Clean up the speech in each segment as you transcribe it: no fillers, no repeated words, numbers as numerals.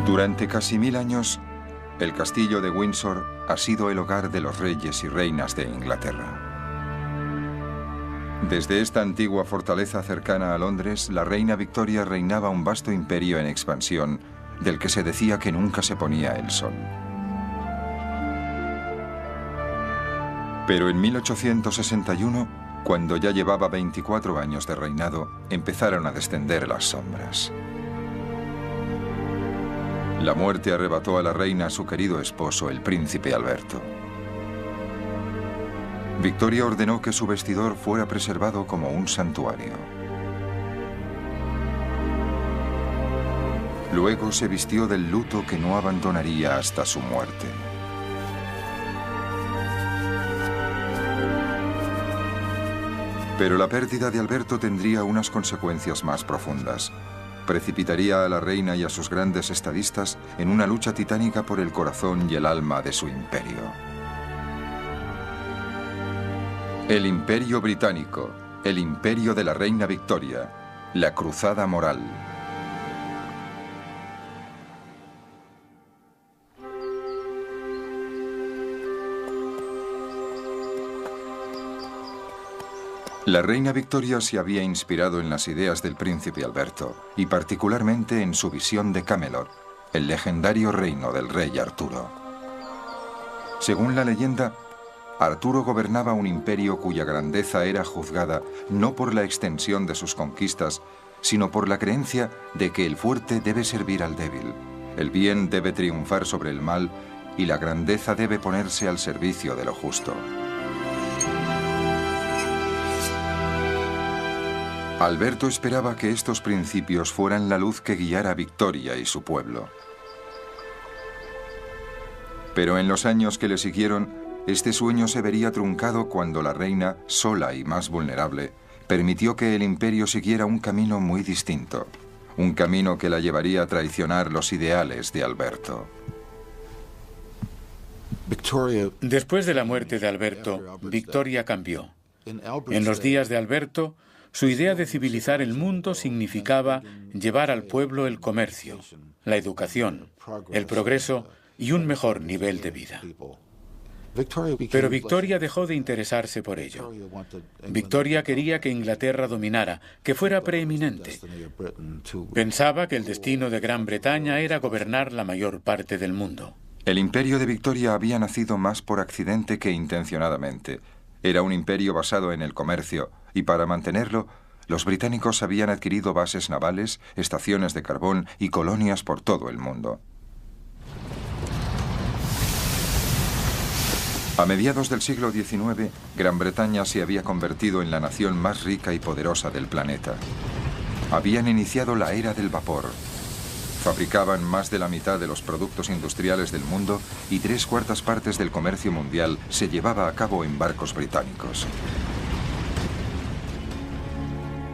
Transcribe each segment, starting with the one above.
Durante casi 1000 años, el castillo de Windsor ha sido el hogar de los reyes y reinas de Inglaterra. Desde esta antigua fortaleza cercana a Londres, la reina Victoria reinaba un vasto imperio en expansión, del que se decía que nunca se ponía el sol. Pero en 1861, cuando ya llevaba 24 años de reinado, empezaron a descender las sombras. La muerte arrebató a la reina a su querido esposo, el príncipe Alberto. Victoria ordenó que su vestidor fuera preservado como un santuario. Luego se vistió del luto que no abandonaría hasta su muerte. Pero la pérdida de Alberto tendría unas consecuencias más profundas. Precipitaría a la reina y a sus grandes estadistas en una lucha titánica por el corazón y el alma de su imperio. El Imperio Británico, el imperio de la reina Victoria, la cruzada moral. La reina Victoria se había inspirado en las ideas del príncipe Alberto y particularmente en su visión de Camelot, el legendario reino del rey Arturo. Según la leyenda, Arturo gobernaba un imperio cuya grandeza era juzgada no por la extensión de sus conquistas, sino por la creencia de que el fuerte debe servir al débil, el bien debe triunfar sobre el mal y la grandeza debe ponerse al servicio de lo justo. Alberto esperaba que estos principios fueran la luz que guiara a Victoria y su pueblo. Pero en los años que le siguieron, este sueño se vería truncado cuando la reina, sola y más vulnerable, permitió que el imperio siguiera un camino muy distinto, un camino que la llevaría a traicionar los ideales de Alberto. Después de la muerte de Alberto, Victoria cambió. En los días de Alberto, su idea de civilizar el mundo significaba llevar al pueblo el comercio, la educación, el progreso y un mejor nivel de vida. Pero Victoria dejó de interesarse por ello. Victoria quería que Inglaterra dominara, que fuera preeminente. Pensaba que el destino de Gran Bretaña era gobernar la mayor parte del mundo. El imperio de Victoria había nacido más por accidente que intencionadamente. Era un imperio basado en el comercio, y para mantenerlo, los británicos habían adquirido bases navales, estaciones de carbón y colonias por todo el mundo. A mediados del siglo XIX, Gran Bretaña se había convertido en la nación más rica y poderosa del planeta. Habían iniciado la era del vapor. Fabricaban más de la mitad de los productos industriales del mundo y 3/4 partes del comercio mundial se llevaba a cabo en barcos británicos.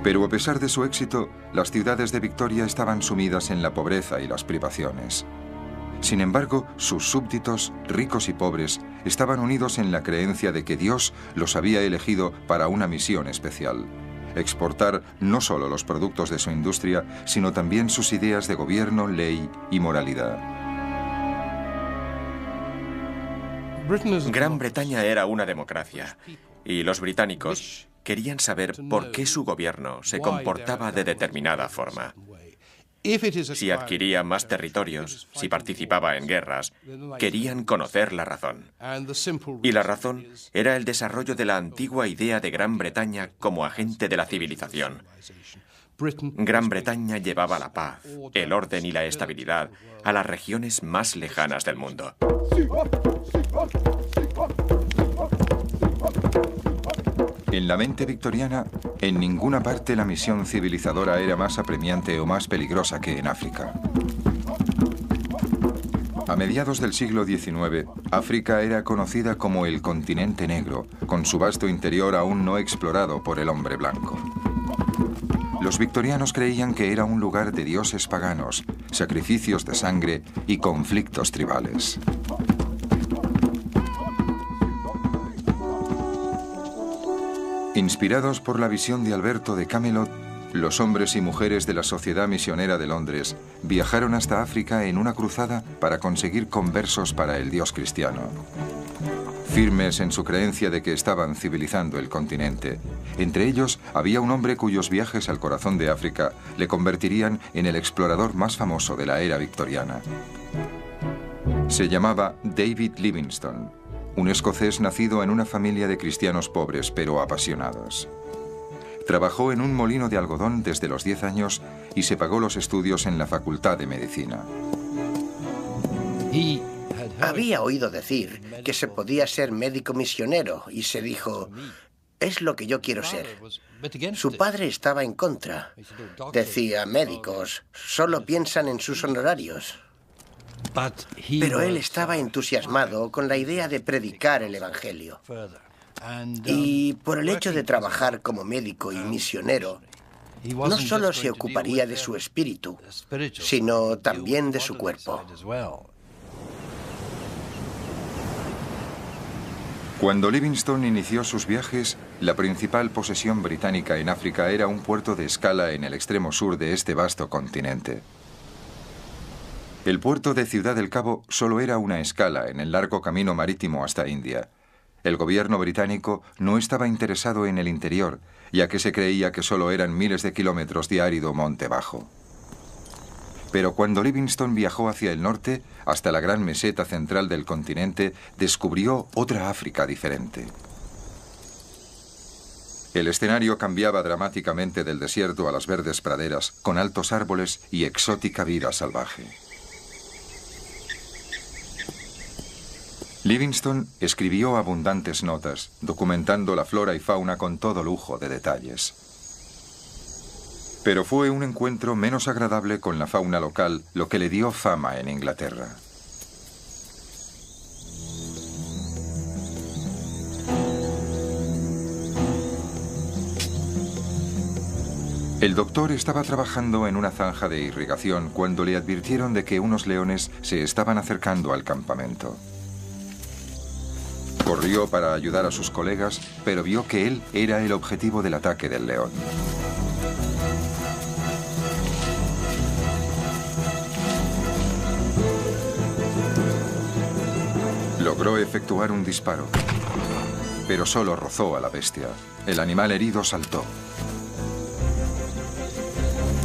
Pero a pesar de su éxito, las ciudades de Victoria estaban sumidas en la pobreza y las privaciones. Sin embargo, sus súbditos, ricos y pobres, estaban unidos en la creencia de que Dios los había elegido para una misión especial: exportar no solo los productos de su industria, sino también sus ideas de gobierno, ley y moralidad. Gran Bretaña era una democracia, y los británicos querían saber por qué su gobierno se comportaba de determinada forma. Si adquiría más territorios, si participaba en guerras, querían conocer la razón. Y la razón era el desarrollo de la antigua idea de Gran Bretaña como agente de la civilización. Gran Bretaña llevaba la paz, el orden y la estabilidad a las regiones más lejanas del mundo. En la mente victoriana, en ninguna parte la misión civilizadora era más apremiante o más peligrosa que en África. A mediados del siglo XIX, África era conocida como el continente negro, con su vasto interior aún no explorado por el hombre blanco. Los victorianos creían que era un lugar de dioses paganos, sacrificios de sangre y conflictos tribales. Inspirados por la visión de Alberto de Camelot, los hombres y mujeres de la Sociedad Misionera de Londres viajaron hasta África en una cruzada para conseguir conversos para el Dios cristiano. Firmes en su creencia de que estaban civilizando el continente. Entre ellos había un hombre cuyos viajes al corazón de África le convertirían en el explorador más famoso de la era victoriana. Se llamaba David Livingstone, un escocés nacido en una familia de cristianos pobres pero apasionados. Trabajó en un molino de algodón desde los 10 años y se pagó los estudios en la Facultad de Medicina. Había oído decir que se podía ser médico misionero y se dijo, es lo que yo quiero ser. Su padre estaba en contra. Decía, médicos solo piensan en sus honorarios. Pero él estaba entusiasmado con la idea de predicar el Evangelio. Y por el hecho de trabajar como médico y misionero, no solo se ocuparía de su espíritu, sino también de su cuerpo. Cuando Livingstone inició sus viajes, la principal posesión británica en África era un puerto de escala en el extremo sur de este vasto continente. El puerto de Ciudad del Cabo solo era una escala en el largo camino marítimo hasta India. El gobierno británico no estaba interesado en el interior, ya que se creía que solo eran miles de kilómetros de árido monte bajo. Pero cuando Livingstone viajó hacia el norte, hasta la gran meseta central del continente, descubrió otra África diferente. El escenario cambiaba dramáticamente del desierto a las verdes praderas, con altos árboles y exótica vida salvaje. Livingstone escribió abundantes notas, documentando la flora y fauna con todo lujo de detalles. Pero fue un encuentro menos agradable con la fauna local lo que le dio fama en Inglaterra. El doctor estaba trabajando en una zanja de irrigación cuando le advirtieron de que unos leones se estaban acercando al campamento. Corrió para ayudar a sus colegas, pero vio que él era el objetivo del ataque del león. Logró efectuar un disparo, pero solo rozó a la bestia. El animal herido saltó.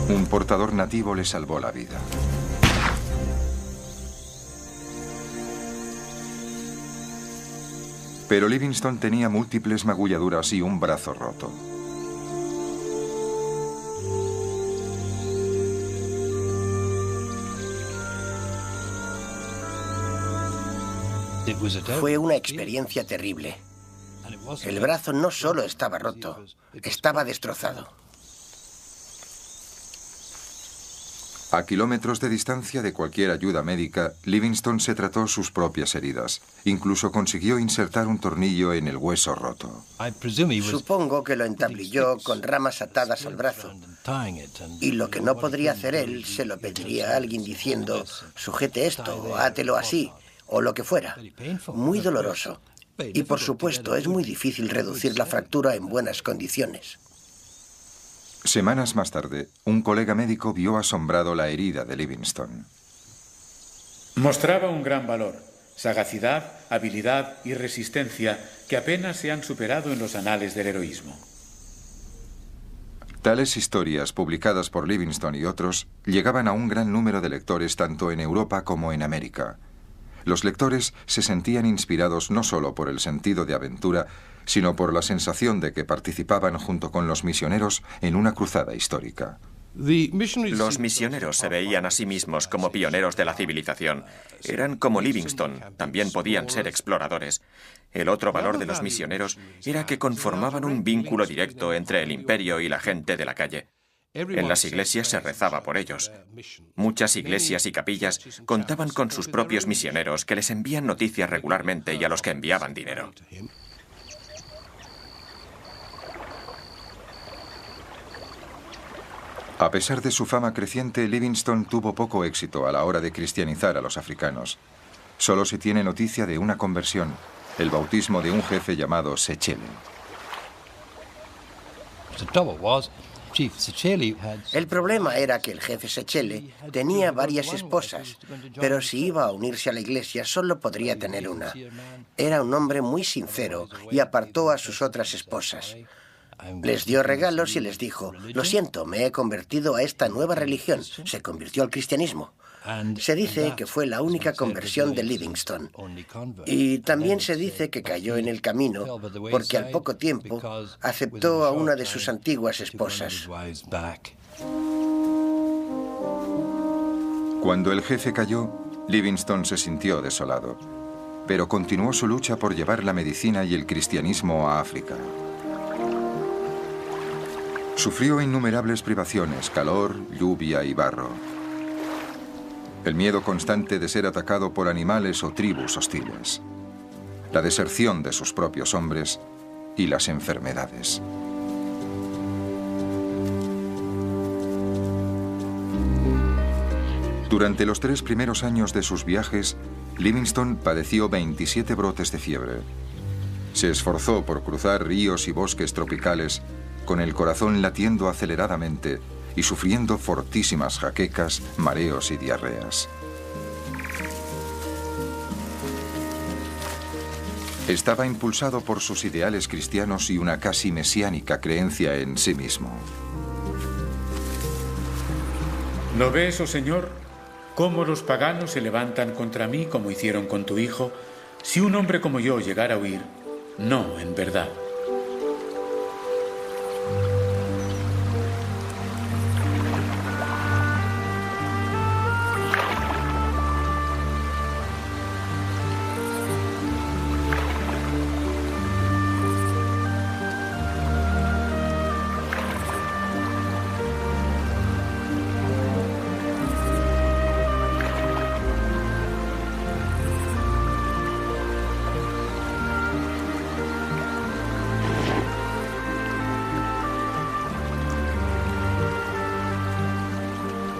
Un portador nativo le salvó la vida. Pero Livingstone tenía múltiples magulladuras y un brazo roto. Fue una experiencia terrible. El brazo no solo estaba roto, estaba destrozado. A kilómetros de distancia de cualquier ayuda médica, Livingstone se trató sus propias heridas. Incluso consiguió insertar un tornillo en el hueso roto. Supongo que lo entablilló con ramas atadas al brazo. Y lo que no podría hacer él, se lo pediría a alguien diciendo, sujete esto, átelo así, o lo que fuera. Muy doloroso. Y por supuesto, es muy difícil reducir la fractura en buenas condiciones. Semanas más tarde, un colega médico vio asombrado la herida de Livingstone. Mostraba un gran valor, sagacidad, habilidad y resistencia que apenas se han superado en los anales del heroísmo. Tales historias, publicadas por Livingstone y otros, llegaban a un gran número de lectores tanto en Europa como en América. Los lectores se sentían inspirados no solo por el sentido de aventura, sino por la sensación de que participaban junto con los misioneros en una cruzada histórica. Los misioneros se veían a sí mismos como pioneros de la civilización. Eran como Livingstone, también podían ser exploradores. El otro valor de los misioneros era que conformaban un vínculo directo entre el imperio y la gente de la calle. En las iglesias se rezaba por ellos. Muchas iglesias y capillas contaban con sus propios misioneros que les envían noticias regularmente y a los que enviaban dinero. A pesar de su fama creciente, Livingstone tuvo poco éxito a la hora de cristianizar a los africanos. Solo se tiene noticia de una conversión, el bautismo de un jefe llamado Sechele. El problema era que el jefe Sechele tenía varias esposas, pero si iba a unirse a la iglesia solo podría tener una. Era un hombre muy sincero y apartó a sus otras esposas. Les dio regalos y les dijo: lo siento, me he convertido a esta nueva religión. Se convirtió al cristianismo. Se dice que fue la única conversión de Livingstone. Y también se dice que cayó en el camino porque al poco tiempo aceptó a una de sus antiguas esposas. Cuando el jefe cayó, Livingstone se sintió desolado, pero continuó su lucha por llevar la medicina y el cristianismo a África. Sufrió innumerables privaciones, calor, lluvia y barro. El miedo constante de ser atacado por animales o tribus hostiles. La deserción de sus propios hombres y las enfermedades. Durante los 3 primeros años de sus viajes, Livingstone padeció 27 brotes de fiebre. Se esforzó por cruzar ríos y bosques tropicales con el corazón latiendo aceleradamente y sufriendo fortísimas jaquecas, mareos y diarreas. Estaba impulsado por sus ideales cristianos y una casi mesiánica creencia en sí mismo. ¿No ves, oh Señor, cómo los paganos se levantan contra mí como hicieron con tu hijo? Si un hombre como yo llegara a huir, no, en verdad.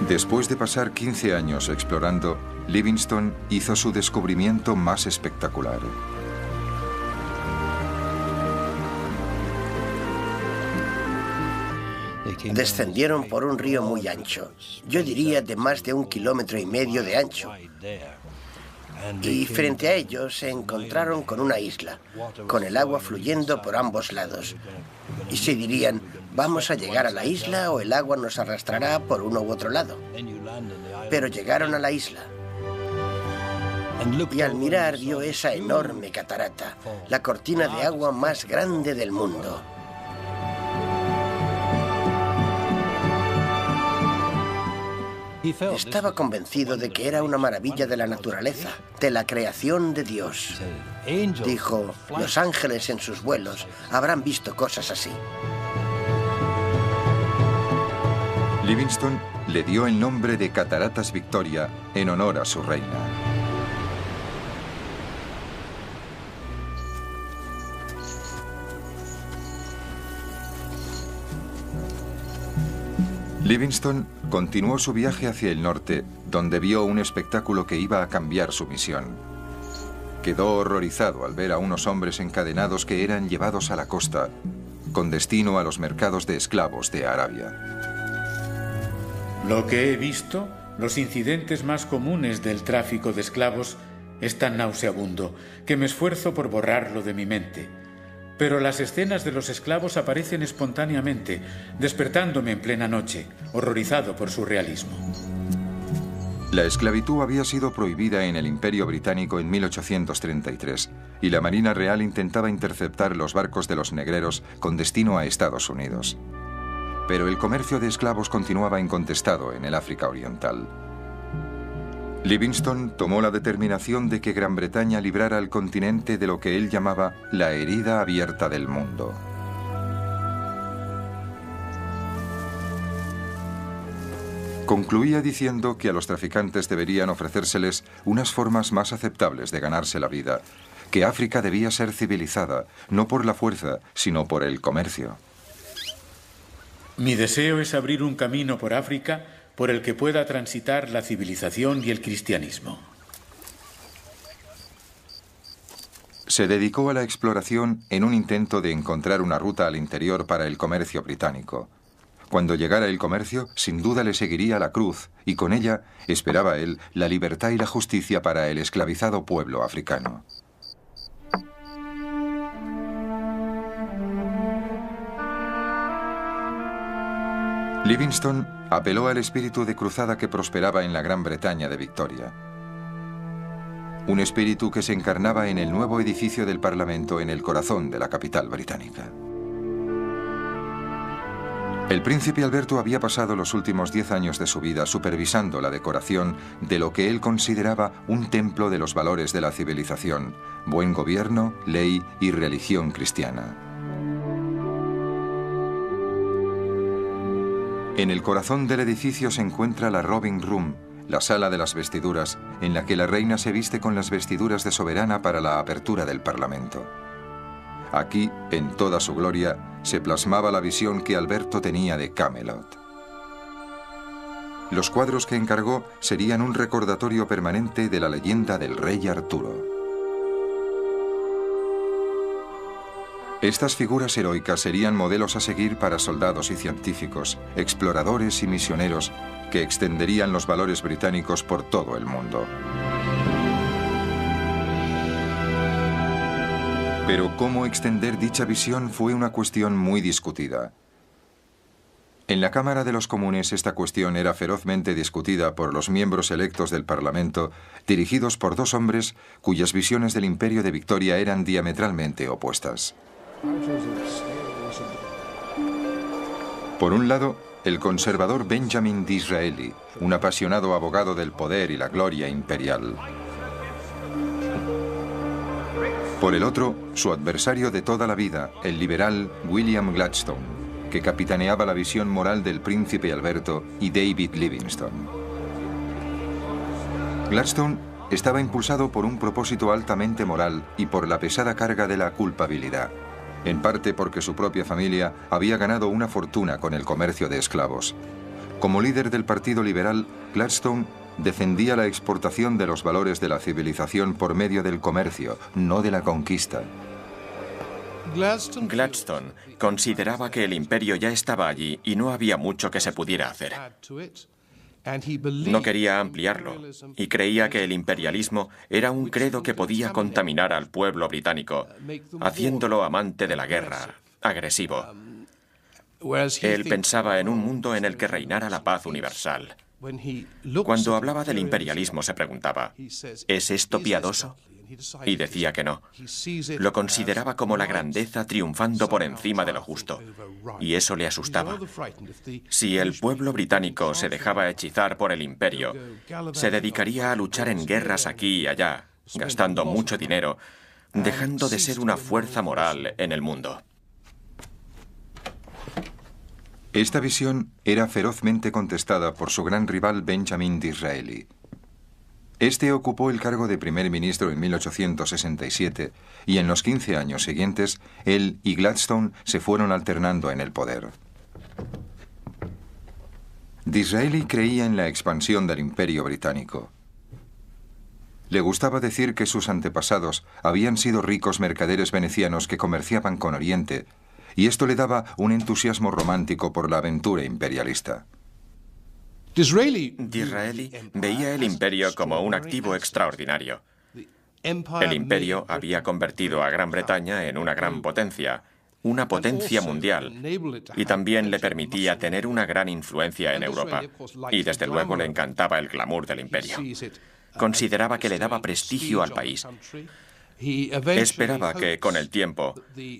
Después de pasar 15 años explorando, Livingstone hizo su descubrimiento más espectacular. Descendieron por un río muy ancho, yo diría de más de 1,5 kilómetros de ancho. Y frente a ellos se encontraron con una isla, con el agua fluyendo por ambos lados. Y se dirían: vamos a llegar a la isla o el agua nos arrastrará por uno u otro lado. Pero llegaron a la isla. Y al mirar vio esa enorme catarata, la cortina de agua más grande del mundo. Estaba convencido de que era una maravilla de la naturaleza, de la creación de Dios. Dijo: los ángeles en sus vuelos habrán visto cosas así. Livingstone le dio el nombre de Cataratas Victoria en honor a su reina. Livingstone continuó su viaje hacia el norte, donde vio un espectáculo que iba a cambiar su misión. Quedó horrorizado al ver a unos hombres encadenados que eran llevados a la costa, con destino a los mercados de esclavos de Arabia. Lo que he visto, los incidentes más comunes del tráfico de esclavos, es tan nauseabundo que me esfuerzo por borrarlo de mi mente. Pero las escenas de los esclavos aparecen espontáneamente, despertándome en plena noche, horrorizado por su realismo. La esclavitud había sido prohibida en el Imperio Británico en 1833 y la Marina Real intentaba interceptar los barcos de los negreros con destino a Estados Unidos. Pero el comercio de esclavos continuaba incontestado en el África Oriental. Livingstone tomó la determinación de que Gran Bretaña librara al continente de lo que él llamaba la herida abierta del mundo. Concluía diciendo que a los traficantes deberían ofrecérseles unas formas más aceptables de ganarse la vida, que África debía ser civilizada, no por la fuerza, sino por el comercio. Mi deseo es abrir un camino por África por el que pueda transitar la civilización y el cristianismo. Se dedicó a la exploración en un intento de encontrar una ruta al interior para el comercio británico. Cuando llegara el comercio, sin duda le seguiría la cruz, y con ella, esperaba él, la libertad y la justicia para el esclavizado pueblo africano. Livingstone apeló al espíritu de cruzada que prosperaba en la Gran Bretaña de Victoria. Un espíritu que se encarnaba en el nuevo edificio del Parlamento en el corazón de la capital británica. El príncipe Alberto había pasado los últimos 10 años de su vida supervisando la decoración de lo que él consideraba un templo de los valores de la civilización, buen gobierno, ley y religión cristiana. En el corazón del edificio se encuentra la Robing Room, la sala de las vestiduras, en la que la reina se viste con las vestiduras de soberana para la apertura del Parlamento. Aquí, en toda su gloria, se plasmaba la visión que Alberto tenía de Camelot. Los cuadros que encargó serían un recordatorio permanente de la leyenda del rey Arturo. Estas figuras heroicas serían modelos a seguir para soldados y científicos, exploradores y misioneros que extenderían los valores británicos por todo el mundo. Pero cómo extender dicha visión fue una cuestión muy discutida. En la Cámara de los Comunes esta cuestión era ferozmente discutida por los miembros electos del Parlamento, dirigidos por dos hombres cuyas visiones del Imperio de Victoria eran diametralmente opuestas. Por un lado, el conservador Benjamin Disraeli, un apasionado abogado del poder y la gloria imperial. Por el otro, su adversario de toda la vida, el liberal William Gladstone, que capitaneaba la visión moral del príncipe Alberto y David Livingstone. Gladstone estaba impulsado por un propósito altamente moral y por la pesada carga de la culpabilidad, en parte porque su propia familia había ganado una fortuna con el comercio de esclavos. Como líder del Partido Liberal, Gladstone defendía la exportación de los valores de la civilización por medio del comercio, no de la conquista. Gladstone consideraba que el imperio ya estaba allí y no había mucho que se pudiera hacer. No quería ampliarlo y creía que el imperialismo era un credo que podía contaminar al pueblo británico, haciéndolo amante de la guerra, agresivo. Él pensaba en un mundo en el que reinara la paz universal. Cuando hablaba del imperialismo se preguntaba, ¿es esto piadoso? Y decía que no. Lo consideraba como la grandeza triunfando por encima de lo justo. Y eso le asustaba. Si el pueblo británico se dejaba hechizar por el imperio, se dedicaría a luchar en guerras aquí y allá, gastando mucho dinero, dejando de ser una fuerza moral en el mundo. Esta visión era ferozmente contestada por su gran rival Benjamin Disraeli. Este ocupó el cargo de primer ministro en 1867 y en los 15 años siguientes, él y Gladstone se fueron alternando en el poder. Disraeli creía en la expansión del imperio británico. Le gustaba decir que sus antepasados habían sido ricos mercaderes venecianos que comerciaban con Oriente, y esto le daba un entusiasmo romántico por la aventura imperialista. Disraeli veía el imperio como un activo extraordinario. El imperio había convertido a Gran Bretaña en una gran potencia, una potencia mundial, y también le permitía tener una gran influencia en Europa. Y desde luego le encantaba el glamour del imperio. Consideraba que le daba prestigio al país. Esperaba que, con el tiempo,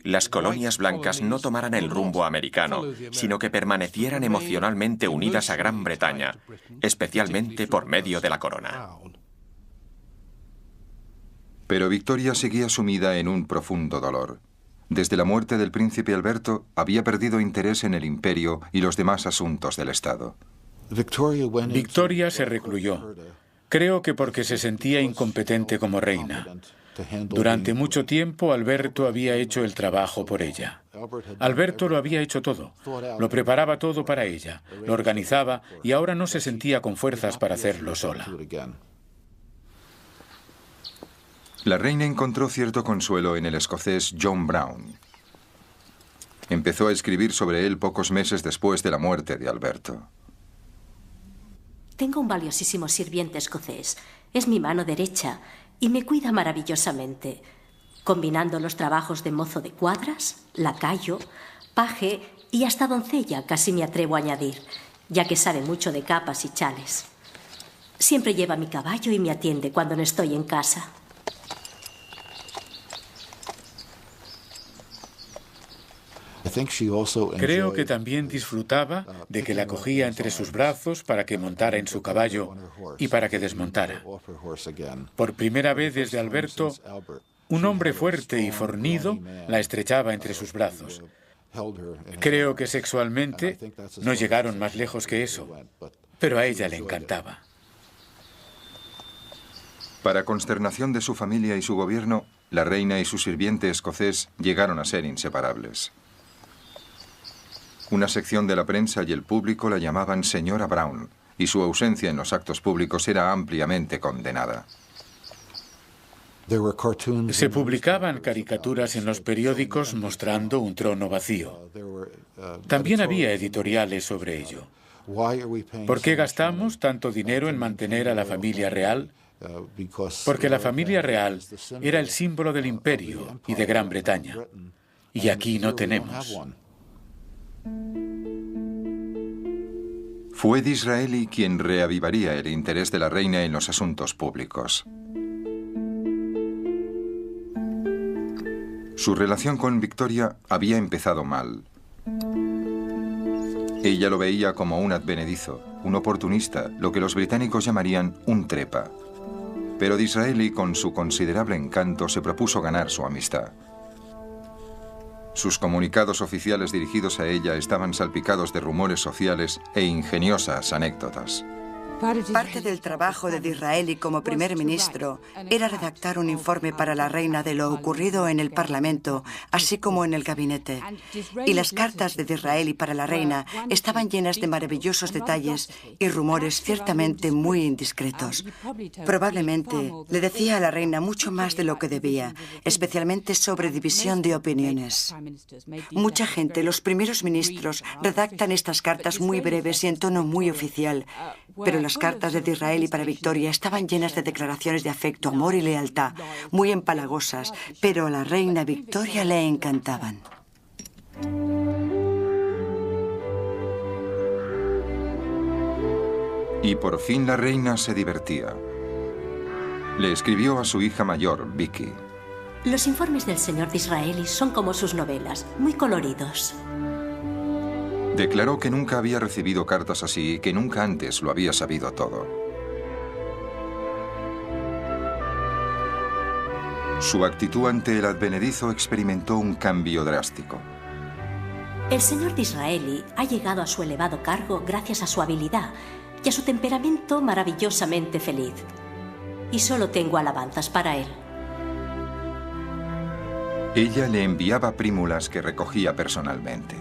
las colonias blancas no tomaran el rumbo americano, sino que permanecieran emocionalmente unidas a Gran Bretaña, especialmente por medio de la corona. Pero Victoria seguía sumida en un profundo dolor. Desde la muerte del príncipe Alberto, había perdido interés en el imperio y los demás asuntos del Estado. Victoria se recluyó. Creo que porque se sentía incompetente como reina. Durante mucho tiempo, Alberto había hecho el trabajo por ella. Alberto lo había hecho todo. Lo preparaba todo para ella, lo organizaba y ahora no se sentía con fuerzas para hacerlo sola. La reina encontró cierto consuelo en el escocés John Brown. Empezó a escribir sobre él pocos meses después de la muerte de Alberto. Tengo un valiosísimo sirviente escocés. Es mi mano derecha y me cuida maravillosamente, combinando los trabajos de mozo de cuadras, lacayo, paje y hasta doncella, casi me atrevo a añadir, ya que sabe mucho de capas y chales. Siempre lleva mi caballo y me atiende cuando no estoy en casa. Creo que también disfrutaba de que la cogía entre sus brazos para que montara en su caballo y para que desmontara. Por primera vez desde Alberto, un hombre fuerte y fornido la estrechaba entre sus brazos. Creo que sexualmente no llegaron más lejos que eso, pero a ella le encantaba. Para consternación de su familia y su gobierno, la reina y su sirviente escocés llegaron a ser inseparables. Una sección de la prensa y el público la llamaban señora Brown, y su ausencia en los actos públicos era ampliamente condenada. Se publicaban caricaturas en los periódicos mostrando un trono vacío. También había editoriales sobre ello. ¿Por qué gastamos tanto dinero en mantener a la familia real? Porque la familia real era el símbolo del imperio y de Gran Bretaña. Y aquí no tenemos. Fue Disraeli quien reavivaría el interés de la reina en los asuntos públicos. Su relación con Victoria había empezado mal. Ella lo veía como un advenedizo, un oportunista, lo que los británicos llamarían un trepa. Pero Disraeli, con su considerable encanto, se propuso ganar su amistad. Sus comunicados oficiales dirigidos a ella estaban salpicados de rumores sociales e ingeniosas anécdotas. Parte del trabajo de Disraeli como primer ministro era redactar un informe para la reina de lo ocurrido en el Parlamento, así como en el gabinete. Y las cartas de Disraeli para la reina estaban llenas de maravillosos detalles y rumores ciertamente muy indiscretos. Probablemente le decía a la reina mucho más de lo que debía, especialmente sobre división de opiniones. Mucha gente, los primeros ministros, redactan estas cartas muy breves y en tono muy oficial, pero las cartas de Disraeli para Victoria estaban llenas de declaraciones de afecto, amor y lealtad, muy empalagosas, pero a la reina Victoria le encantaban. Y por fin la reina se divertía. Le escribió a su hija mayor, Vicky. Los informes del señor Disraeli son como sus novelas, muy coloridos. Declaró que nunca había recibido cartas así y que nunca antes lo había sabido todo. Su actitud ante el advenedizo experimentó un cambio drástico. El señor Disraeli ha llegado a su elevado cargo gracias a su habilidad y a su temperamento maravillosamente feliz. Y solo tengo alabanzas para él. Ella le enviaba prímulas que recogía personalmente.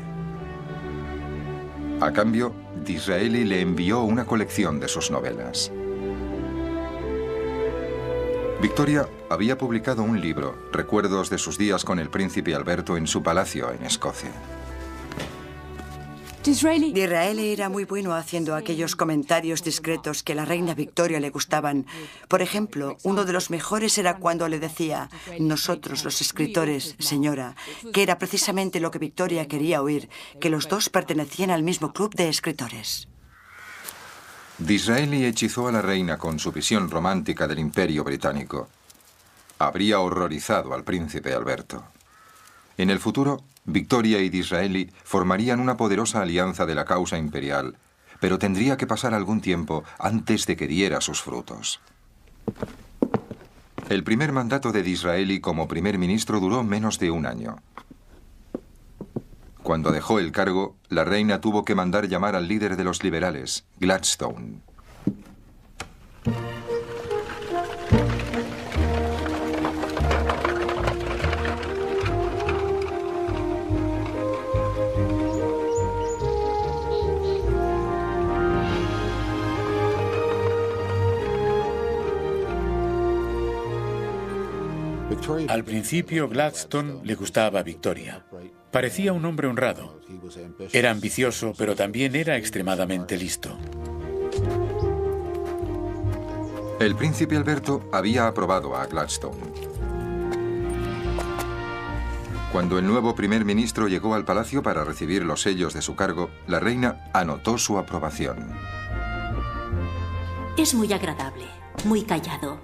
A cambio, Disraeli le envió una colección de sus novelas. Victoria había publicado un libro, Recuerdos de sus días con el príncipe Alberto en su palacio en Escocia. Disraeli era muy bueno haciendo aquellos comentarios discretos que a la reina Victoria le gustaban. Por ejemplo, uno de los mejores era cuando le decía, nosotros los escritores, señora, que era precisamente lo que Victoria quería oír, que los dos pertenecían al mismo club de escritores. Disraeli hechizó a la reina con su visión romántica del imperio británico. Habría horrorizado al príncipe Alberto. En el futuro, Victoria y Disraeli formarían una poderosa alianza de la causa imperial, pero tendría que pasar algún tiempo antes de que diera sus frutos. El primer mandato de Disraeli como primer ministro duró menos de un año. Cuando dejó el cargo, la reina tuvo que mandar llamar al líder de los liberales, Gladstone. Al principio, Gladstone le gustaba a Victoria. Parecía un hombre honrado. Era ambicioso, pero también era extremadamente listo. El príncipe Alberto había aprobado a Gladstone. Cuando el nuevo primer ministro llegó al palacio para recibir los sellos de su cargo, la reina anotó su aprobación. Es muy agradable, muy callado,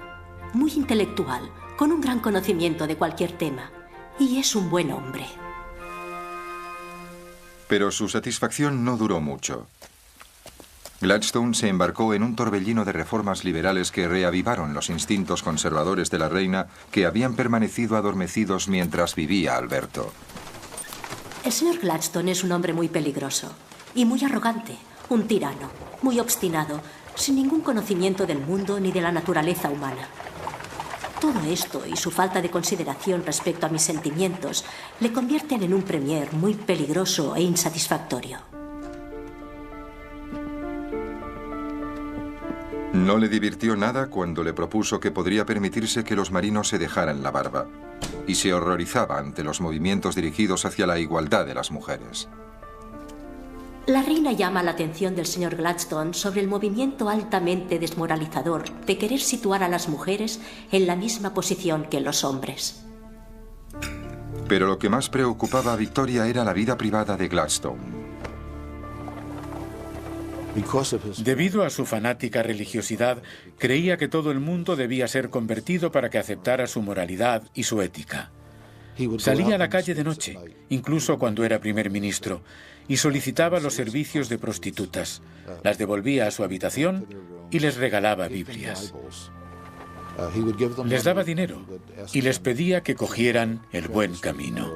muy intelectual, con un gran conocimiento de cualquier tema. Y es un buen hombre. Pero su satisfacción no duró mucho. Gladstone se embarcó en un torbellino de reformas liberales que reavivaron los instintos conservadores de la reina que habían permanecido adormecidos mientras vivía Alberto. El señor Gladstone es un hombre muy peligroso y muy arrogante, un tirano, muy obstinado, sin ningún conocimiento del mundo ni de la naturaleza humana. Todo esto y su falta de consideración respecto a mis sentimientos le convierten en un premier muy peligroso e insatisfactorio. No le divirtió nada cuando le propuso que podría permitirse que los marinos se dejaran la barba, y se horrorizaba ante los movimientos dirigidos hacia la igualdad de las mujeres. La reina llama la atención del señor Gladstone sobre el movimiento altamente desmoralizador de querer situar a las mujeres en la misma posición que los hombres. Pero lo que más preocupaba a Victoria era la vida privada de Gladstone. Debido a su fanática religiosidad, creía que todo el mundo debía ser convertido para que aceptara su moralidad y su ética. Salía a la calle de noche, incluso cuando era primer ministro, y solicitaba los servicios de prostitutas. Las devolvía a su habitación y les regalaba Biblias. Les daba dinero y les pedía que cogieran el buen camino.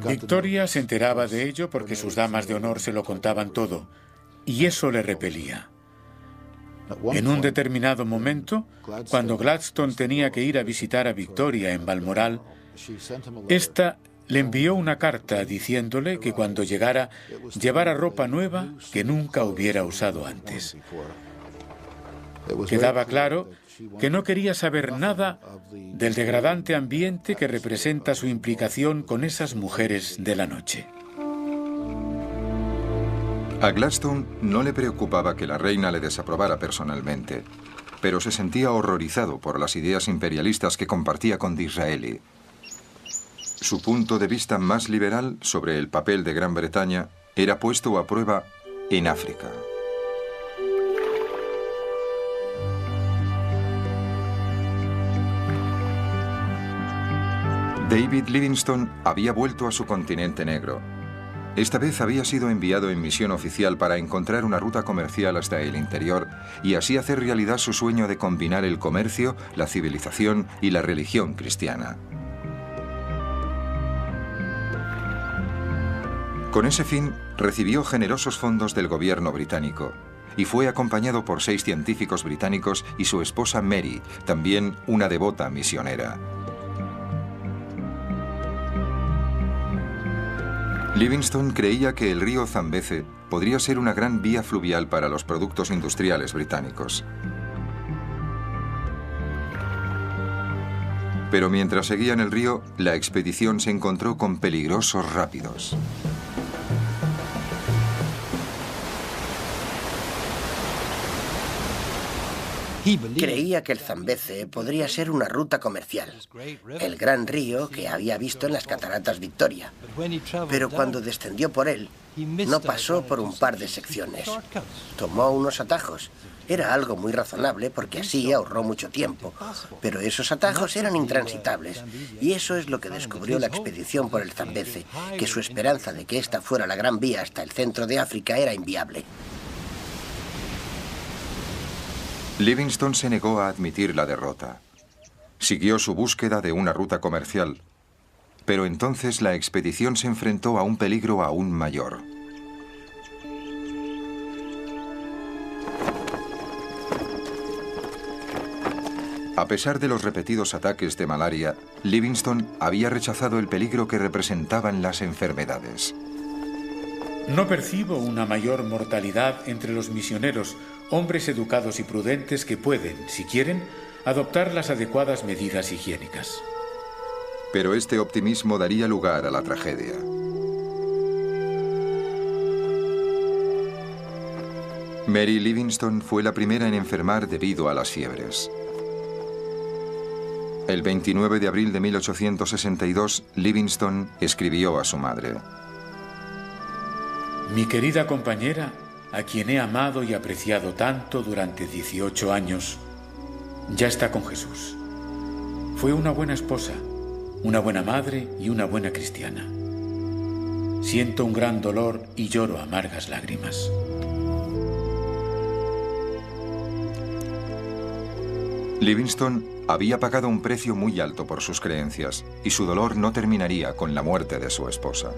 Victoria se enteraba de ello porque sus damas de honor se lo contaban todo, y eso le repelía. En un determinado momento, cuando Gladstone tenía que ir a visitar a Victoria en Balmoral, esta le envió una carta diciéndole que cuando llegara llevara ropa nueva que nunca hubiera usado antes. Quedaba claro que no quería saber nada del degradante ambiente que representa su implicación con esas mujeres de la noche. A Gladstone no le preocupaba que la reina le desaprobara personalmente, pero se sentía horrorizado por las ideas imperialistas que compartía con Disraeli. Su punto de vista más liberal sobre el papel de Gran Bretaña era puesto a prueba en África. David Livingstone había vuelto a su continente negro. Esta vez había sido enviado en misión oficial para encontrar una ruta comercial hasta el interior y así hacer realidad su sueño de combinar el comercio, la civilización y la religión cristiana. Con ese fin, recibió generosos fondos del gobierno británico y fue acompañado por 6 científicos británicos y su esposa Mary, también una devota misionera. Livingstone creía que el río Zambeze podría ser una gran vía fluvial para los productos industriales británicos. Pero mientras seguían el río, la expedición se encontró con peligrosos rápidos. Creía que el Zambeze podría ser una ruta comercial, el gran río que había visto en las cataratas Victoria. Pero cuando descendió por él, no pasó por un par de secciones. Tomó unos atajos. Era algo muy razonable porque así ahorró mucho tiempo. Pero esos atajos eran intransitables. Y eso es lo que descubrió la expedición por el Zambeze, que su esperanza de que esta fuera la gran vía hasta el centro de África era inviable. Livingstone se negó a admitir la derrota. Siguió su búsqueda de una ruta comercial, pero entonces la expedición se enfrentó a un peligro aún mayor. A pesar de los repetidos ataques de malaria, Livingstone había rechazado el peligro que representaban las enfermedades. No percibo una mayor mortalidad entre los misioneros, hombres educados y prudentes que pueden, si quieren, adoptar las adecuadas medidas higiénicas. Pero este optimismo daría lugar a la tragedia. Mary Livingstone fue la primera en enfermar debido a las fiebres. El 29 de abril de 1862, Livingstone escribió a su madre: Mi querida compañera, a quien he amado y apreciado tanto durante 18 años, ya está con Jesús. Fue una buena esposa, una buena madre y una buena cristiana. Siento un gran dolor y lloro amargas lágrimas. Livingstone había pagado un precio muy alto por sus creencias y su dolor no terminaría con la muerte de su esposa.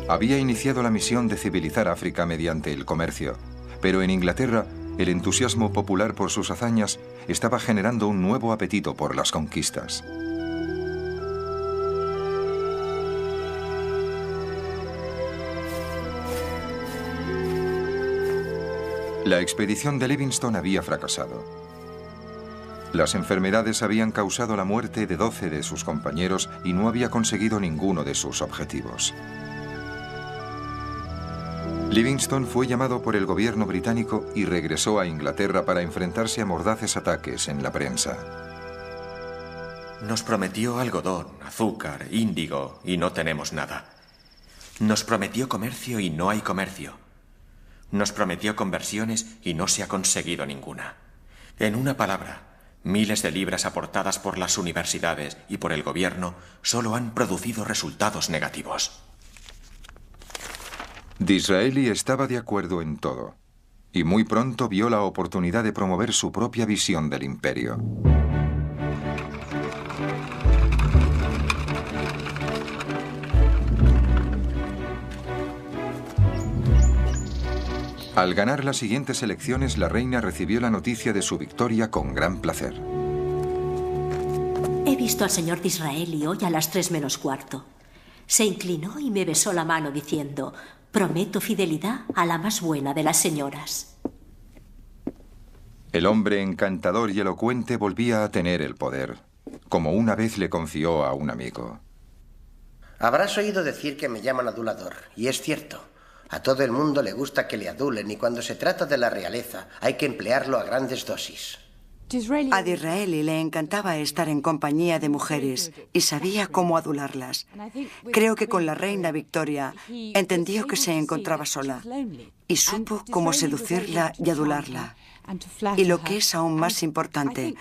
Había iniciado la misión de civilizar África mediante el comercio, pero en Inglaterra el entusiasmo popular por sus hazañas estaba generando un nuevo apetito por las conquistas. La expedición de Livingstone había fracasado. Las enfermedades habían causado la muerte de 12 de sus compañeros y no había conseguido ninguno de sus objetivos. Livingstone fue llamado por el gobierno británico y regresó a Inglaterra para enfrentarse a mordaces ataques en la prensa. Nos prometió algodón, azúcar, índigo y no tenemos nada. Nos prometió comercio y no hay comercio. Nos prometió conversiones y no se ha conseguido ninguna. En una palabra, miles de libras aportadas por las universidades y por el gobierno solo han producido resultados negativos. Disraeli estaba de acuerdo en todo, y muy pronto vio la oportunidad de promover su propia visión del imperio. Al ganar las siguientes elecciones, la reina recibió la noticia de su victoria con gran placer. He visto al señor Disraeli hoy a las 3 menos cuarto. Se inclinó y me besó la mano diciendo: prometo fidelidad a la más buena de las señoras. El hombre encantador y elocuente volvía a tener el poder, como una vez le confió a un amigo. Habrás oído decir que me llaman adulador, y es cierto. A todo el mundo le gusta que le adulen y cuando se trata de la realeza hay que emplearlo a grandes dosis. A Disraeli le encantaba estar en compañía de mujeres y sabía cómo adularlas. Creo que con la reina Victoria entendió que se encontraba sola y supo cómo seducirla y adularla. Y lo que es aún más importante,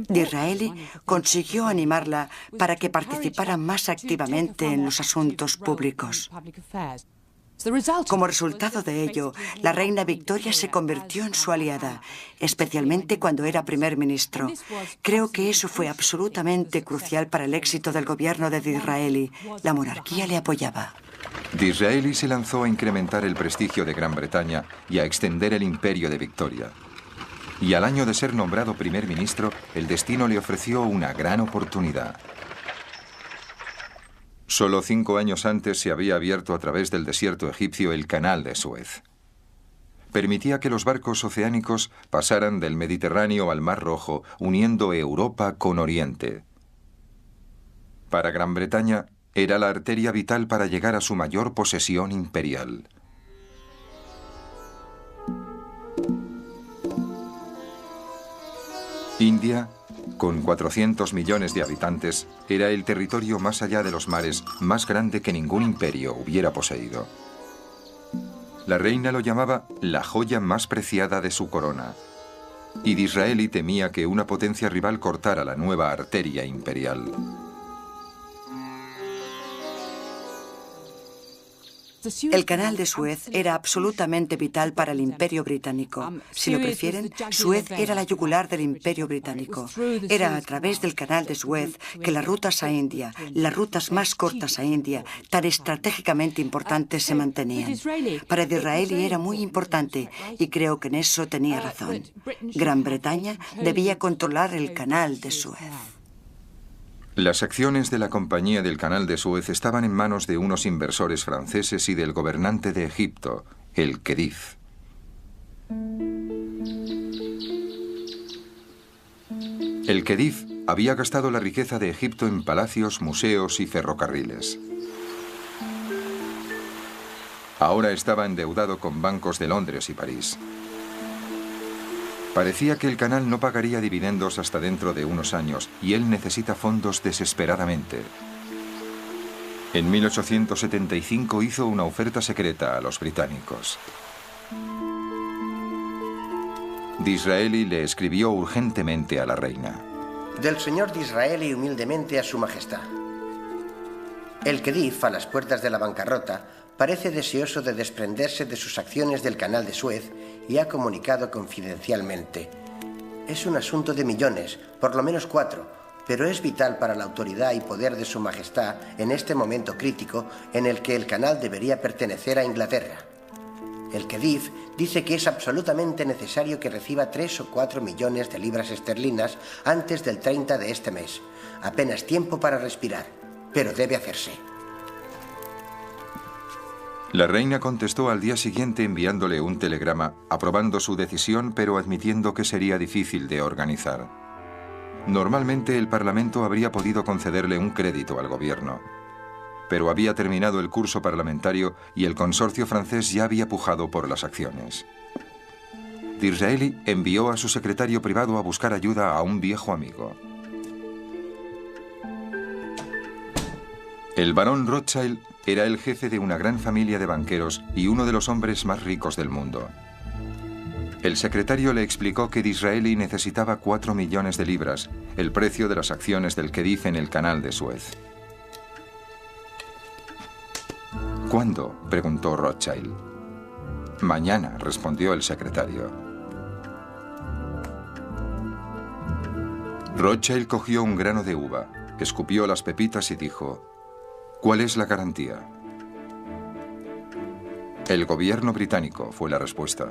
Disraeli consiguió animarla para que participara más activamente en los asuntos públicos. Como resultado de ello, la reina Victoria se convirtió en su aliada, especialmente cuando era primer ministro. Creo que eso fue absolutamente crucial para el éxito del gobierno de Disraeli. La monarquía le apoyaba. Disraeli se lanzó a incrementar el prestigio de Gran Bretaña y a extender el imperio de Victoria. Y al año de ser nombrado primer ministro, el destino le ofreció una gran oportunidad. Solo 5 años antes se había abierto a través del desierto egipcio el Canal de Suez. Permitía que los barcos oceánicos pasaran del Mediterráneo al Mar Rojo, uniendo Europa con Oriente. Para Gran Bretaña, era la arteria vital para llegar a su mayor posesión imperial. India, con 400 millones de habitantes, era el territorio más allá de los mares más grande que ningún imperio hubiera poseído. La reina lo llamaba la joya más preciada de su corona, y Disraeli temía que una potencia rival cortara la nueva arteria imperial. El canal de Suez era absolutamente vital para el Imperio Británico. Si lo prefieren, Suez era la yugular del Imperio Británico. Era a través del canal de Suez que las rutas a India, las rutas más cortas a India, tan estratégicamente importantes, se mantenían. Para Disraeli era muy importante y creo que en eso tenía razón. Gran Bretaña debía controlar el canal de Suez. Las acciones de la Compañía del Canal de Suez estaban en manos de unos inversores franceses y del gobernante de Egipto, el Khedive. El Khedive había gastado la riqueza de Egipto en palacios, museos y ferrocarriles. Ahora estaba endeudado con bancos de Londres y París. Parecía que el canal no pagaría dividendos hasta dentro de unos años y él necesita fondos desesperadamente. En 1875 hizo una oferta secreta a los británicos. Disraeli le escribió urgentemente a la reina. Del señor Disraeli humildemente a su majestad. El Khedive, a las puertas de la bancarrota, parece deseoso de desprenderse de sus acciones del canal de Suez y ha comunicado confidencialmente. Es un asunto de millones, por lo menos 4, pero es vital para la autoridad y poder de su majestad en este momento crítico en el que el canal debería pertenecer a Inglaterra. El Khedive dice que es absolutamente necesario que reciba 3 o 4 millones de libras esterlinas antes del 30 de este mes. Apenas tiempo para respirar, pero debe hacerse. La reina contestó al día siguiente enviándole un telegrama, aprobando su decisión, pero admitiendo que sería difícil de organizar. Normalmente el Parlamento habría podido concederle un crédito al gobierno, pero había terminado el curso parlamentario y el consorcio francés ya había pujado por las acciones. Disraeli envió a su secretario privado a buscar ayuda a un viejo amigo. El barón Rothschild era el jefe de una gran familia de banqueros y uno de los hombres más ricos del mundo. El secretario le explicó que Disraeli necesitaba 4 millones de libras, el precio de las acciones del Khedive en el canal de Suez. ¿Cuándo?, preguntó Rothschild. Mañana, respondió el secretario. Rothschild cogió un grano de uva, escupió las pepitas y dijo: ¿cuál es la garantía? El gobierno británico, fue la respuesta.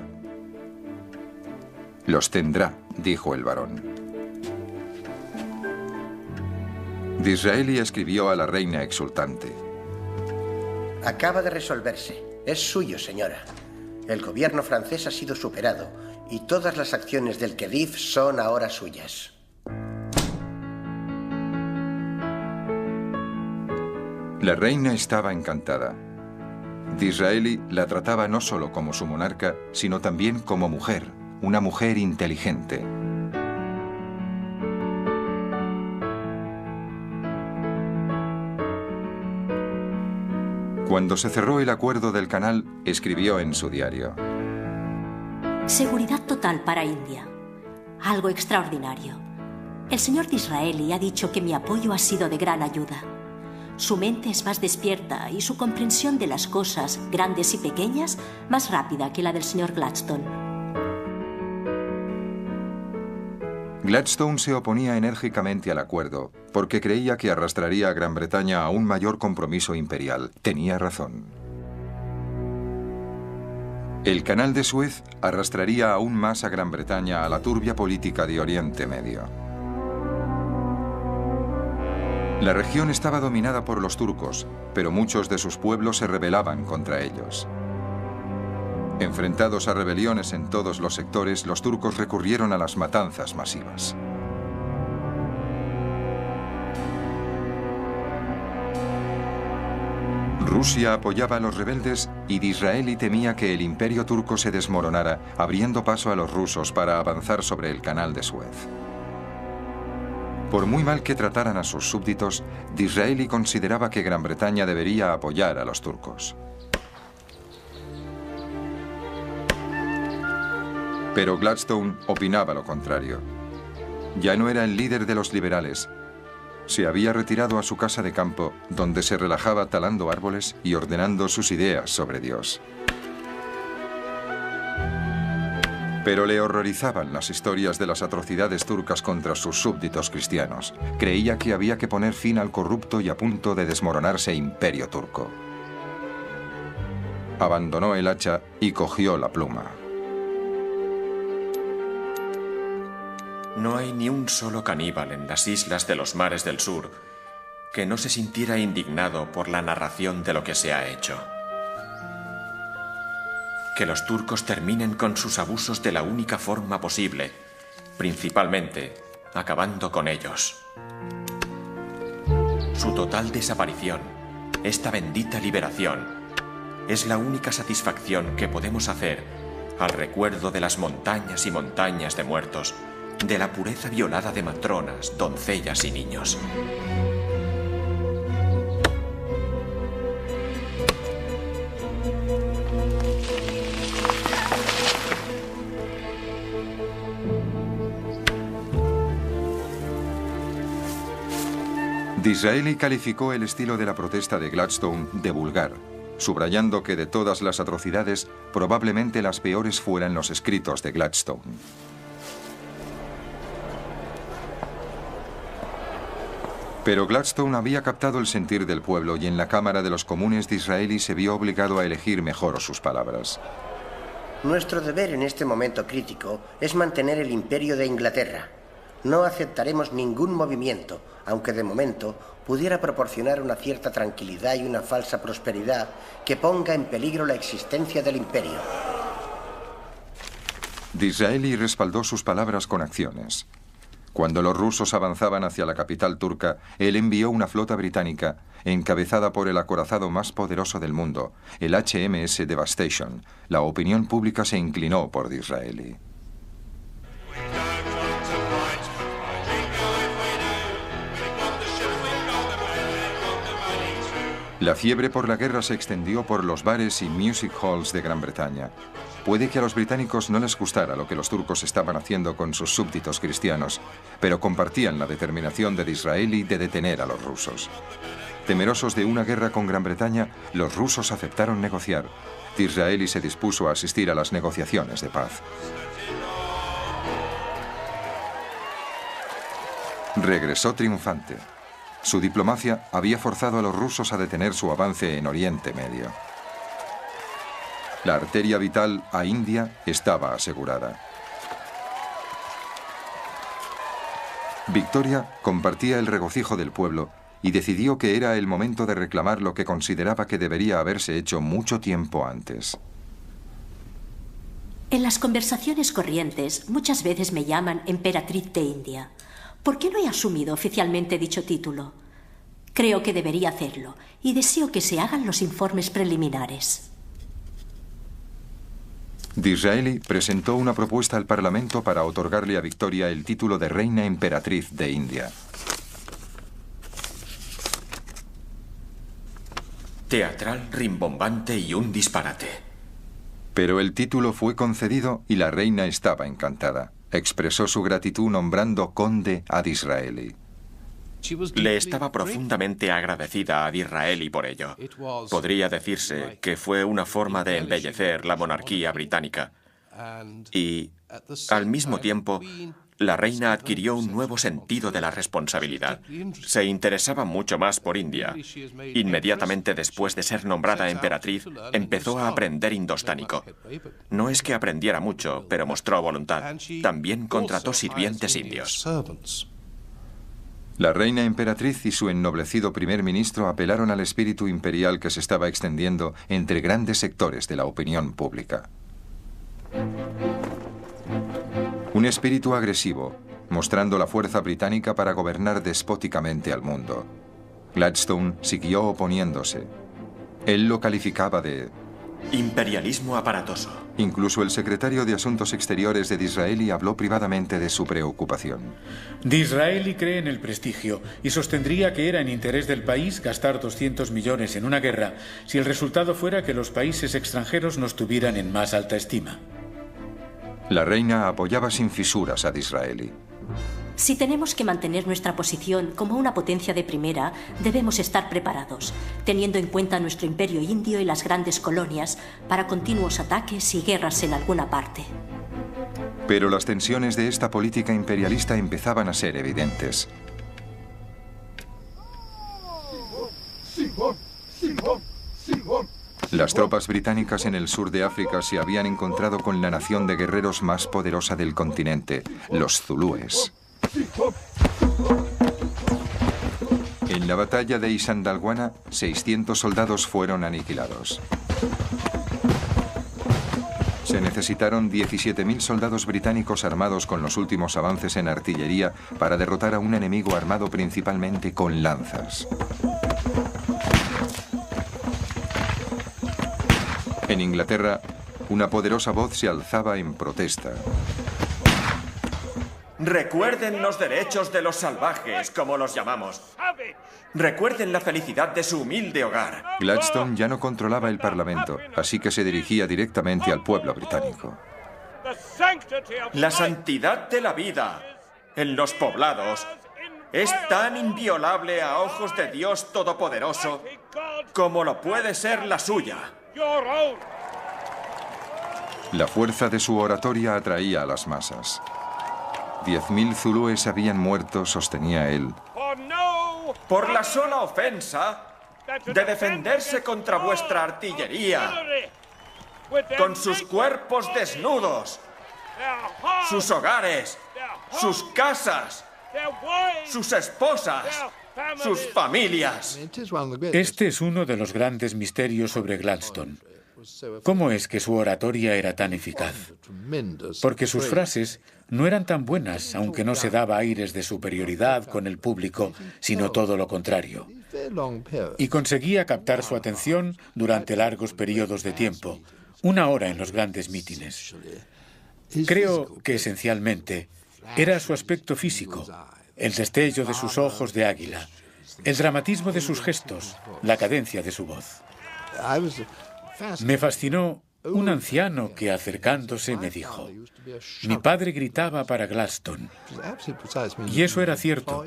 Los tendrá, dijo el barón. Disraeli escribió a la reina exultante. Acaba de resolverse. Es suyo, señora. El gobierno francés ha sido superado y todas las acciones del Khedive son ahora suyas. La reina estaba encantada. Disraeli la trataba no solo como su monarca, sino también como mujer, una mujer inteligente. Cuando se cerró el acuerdo del canal, escribió en su diario: Seguridad total para India. Algo extraordinario. El señor Disraeli ha dicho que mi apoyo ha sido de gran ayuda. Su mente es más despierta y su comprensión de las cosas, grandes y pequeñas, más rápida que la del señor Gladstone. Gladstone se oponía enérgicamente al acuerdo porque creía que arrastraría a Gran Bretaña a un mayor compromiso imperial. Tenía razón. El canal de Suez arrastraría aún más a Gran Bretaña a la turbia política de Oriente Medio. La región estaba dominada por los turcos, pero muchos de sus pueblos se rebelaban contra ellos. Enfrentados a rebeliones en todos los sectores, los turcos recurrieron a las matanzas masivas. Rusia apoyaba a los rebeldes y Disraeli temía que el imperio turco se desmoronara, abriendo paso a los rusos para avanzar sobre el canal de Suez. Por muy mal que trataran a sus súbditos, Disraeli consideraba que Gran Bretaña debería apoyar a los turcos. Pero Gladstone opinaba lo contrario. Ya no era el líder de los liberales. Se había retirado a su casa de campo, donde se relajaba talando árboles y ordenando sus ideas sobre Dios. Pero le horrorizaban las historias de las atrocidades turcas contra sus súbditos cristianos. Creía que había que poner fin al corrupto y a punto de desmoronarse imperio turco. Abandonó el hacha y cogió la pluma. No hay ni un solo caníbal en las islas de los mares del sur que no se sintiera indignado por la narración de lo que se ha hecho. Que los turcos terminen con sus abusos de la única forma posible, principalmente acabando con ellos. Su total desaparición, esta bendita liberación, es la única satisfacción que podemos hacer al recuerdo de las montañas y montañas de muertos, de la pureza violada de matronas, doncellas y niños. Disraeli calificó el estilo de la protesta de Gladstone de vulgar, subrayando que de todas las atrocidades, probablemente las peores fueran los escritos de Gladstone. Pero Gladstone había captado el sentir del pueblo y en la Cámara de los Comunes Disraeli se vio obligado a elegir mejor sus palabras. Nuestro deber en este momento crítico es mantener el imperio de Inglaterra. No aceptaremos ningún movimiento, aunque de momento pudiera proporcionar una cierta tranquilidad y una falsa prosperidad que ponga en peligro la existencia del imperio. Disraeli respaldó sus palabras con acciones. Cuando los rusos avanzaban hacia la capital turca, él envió una flota británica encabezada por el acorazado más poderoso del mundo, el HMS Devastation. La opinión pública se inclinó por Disraeli. La fiebre por la guerra se extendió por los bares y music halls de Gran Bretaña. Puede que a los británicos no les gustara lo que los turcos estaban haciendo con sus súbditos cristianos, pero compartían la determinación de Disraeli de detener a los rusos. Temerosos de una guerra con Gran Bretaña, los rusos aceptaron negociar. Disraeli se dispuso a asistir a las negociaciones de paz. Regresó triunfante. Su diplomacia había forzado a los rusos a detener su avance en Oriente Medio. La arteria vital a India estaba asegurada. Victoria compartía el regocijo del pueblo y decidió que era el momento de reclamar lo que consideraba que debería haberse hecho mucho tiempo antes. En las conversaciones corrientes muchas veces me llaman emperatriz de India. ¿Por qué no he asumido oficialmente dicho título? Creo que debería hacerlo y deseo que se hagan los informes preliminares. Disraeli presentó una propuesta al Parlamento para otorgarle a Victoria el título de Reina Emperatriz de India. Teatral, rimbombante y un disparate. Pero el título fue concedido y la reina estaba encantada. Expresó su gratitud nombrando conde a Disraeli. Le estaba profundamente agradecida a Disraeli por ello. Podría decirse que fue una forma de embellecer la monarquía británica. Y, al mismo tiempo, la reina adquirió un nuevo sentido de la responsabilidad. Se interesaba mucho más por India. Inmediatamente después de ser nombrada emperatriz, empezó a aprender indostánico. No es que aprendiera mucho, pero mostró voluntad. También contrató sirvientes indios. La reina emperatriz y su ennoblecido primer ministro apelaron al espíritu imperial que se estaba extendiendo entre grandes sectores de la opinión pública. Un espíritu agresivo, mostrando la fuerza británica para gobernar despóticamente al mundo. Gladstone siguió oponiéndose. Él lo calificaba de imperialismo aparatoso. Incluso el secretario de Asuntos Exteriores de Disraeli habló privadamente de su preocupación. Disraeli cree en el prestigio y sostendría que era en interés del país gastar 200 millones en una guerra si el resultado fuera que los países extranjeros nos tuvieran en más alta estima. La reina apoyaba sin fisuras a Disraeli. Si tenemos que mantener nuestra posición como una potencia de primera, debemos estar preparados, teniendo en cuenta nuestro imperio indio y las grandes colonias para continuos ataques y guerras en alguna parte. Pero las tensiones de esta política imperialista empezaban a ser evidentes. Las tropas británicas en el sur de África se habían encontrado con la nación de guerreros más poderosa del continente, los zulúes. En la batalla de Isandlwana, 600 soldados fueron aniquilados. Se necesitaron 17.000 soldados británicos armados con los últimos avances en artillería para derrotar a un enemigo armado principalmente con lanzas. En Inglaterra, una poderosa voz se alzaba en protesta. Recuerden los derechos de los salvajes, como los llamamos. Recuerden la felicidad de su humilde hogar. Gladstone ya no controlaba el Parlamento, así que se dirigía directamente al pueblo británico. La santidad de la vida en los poblados es tan inviolable a ojos de Dios Todopoderoso como lo puede ser la suya. La fuerza de su oratoria atraía a las masas. 10.000 zulúes habían muerto, sostenía él. Por la sola ofensa de defenderse contra vuestra artillería, con sus cuerpos desnudos, sus hogares, sus casas, sus esposas, sus familias. Este es uno de los grandes misterios sobre Gladstone. ¿Cómo es que su oratoria era tan eficaz? Porque sus frases no eran tan buenas, aunque no se daba aires de superioridad con el público, sino todo lo contrario. Y conseguía captar su atención durante largos periodos de tiempo, 1 hora en los grandes mítines. Creo que esencialmente era su aspecto físico, el destello de sus ojos de águila, el dramatismo de sus gestos, la cadencia de su voz. Me fascinó un anciano que, acercándose, me dijo: mi padre gritaba para Gladstone. Y eso era cierto,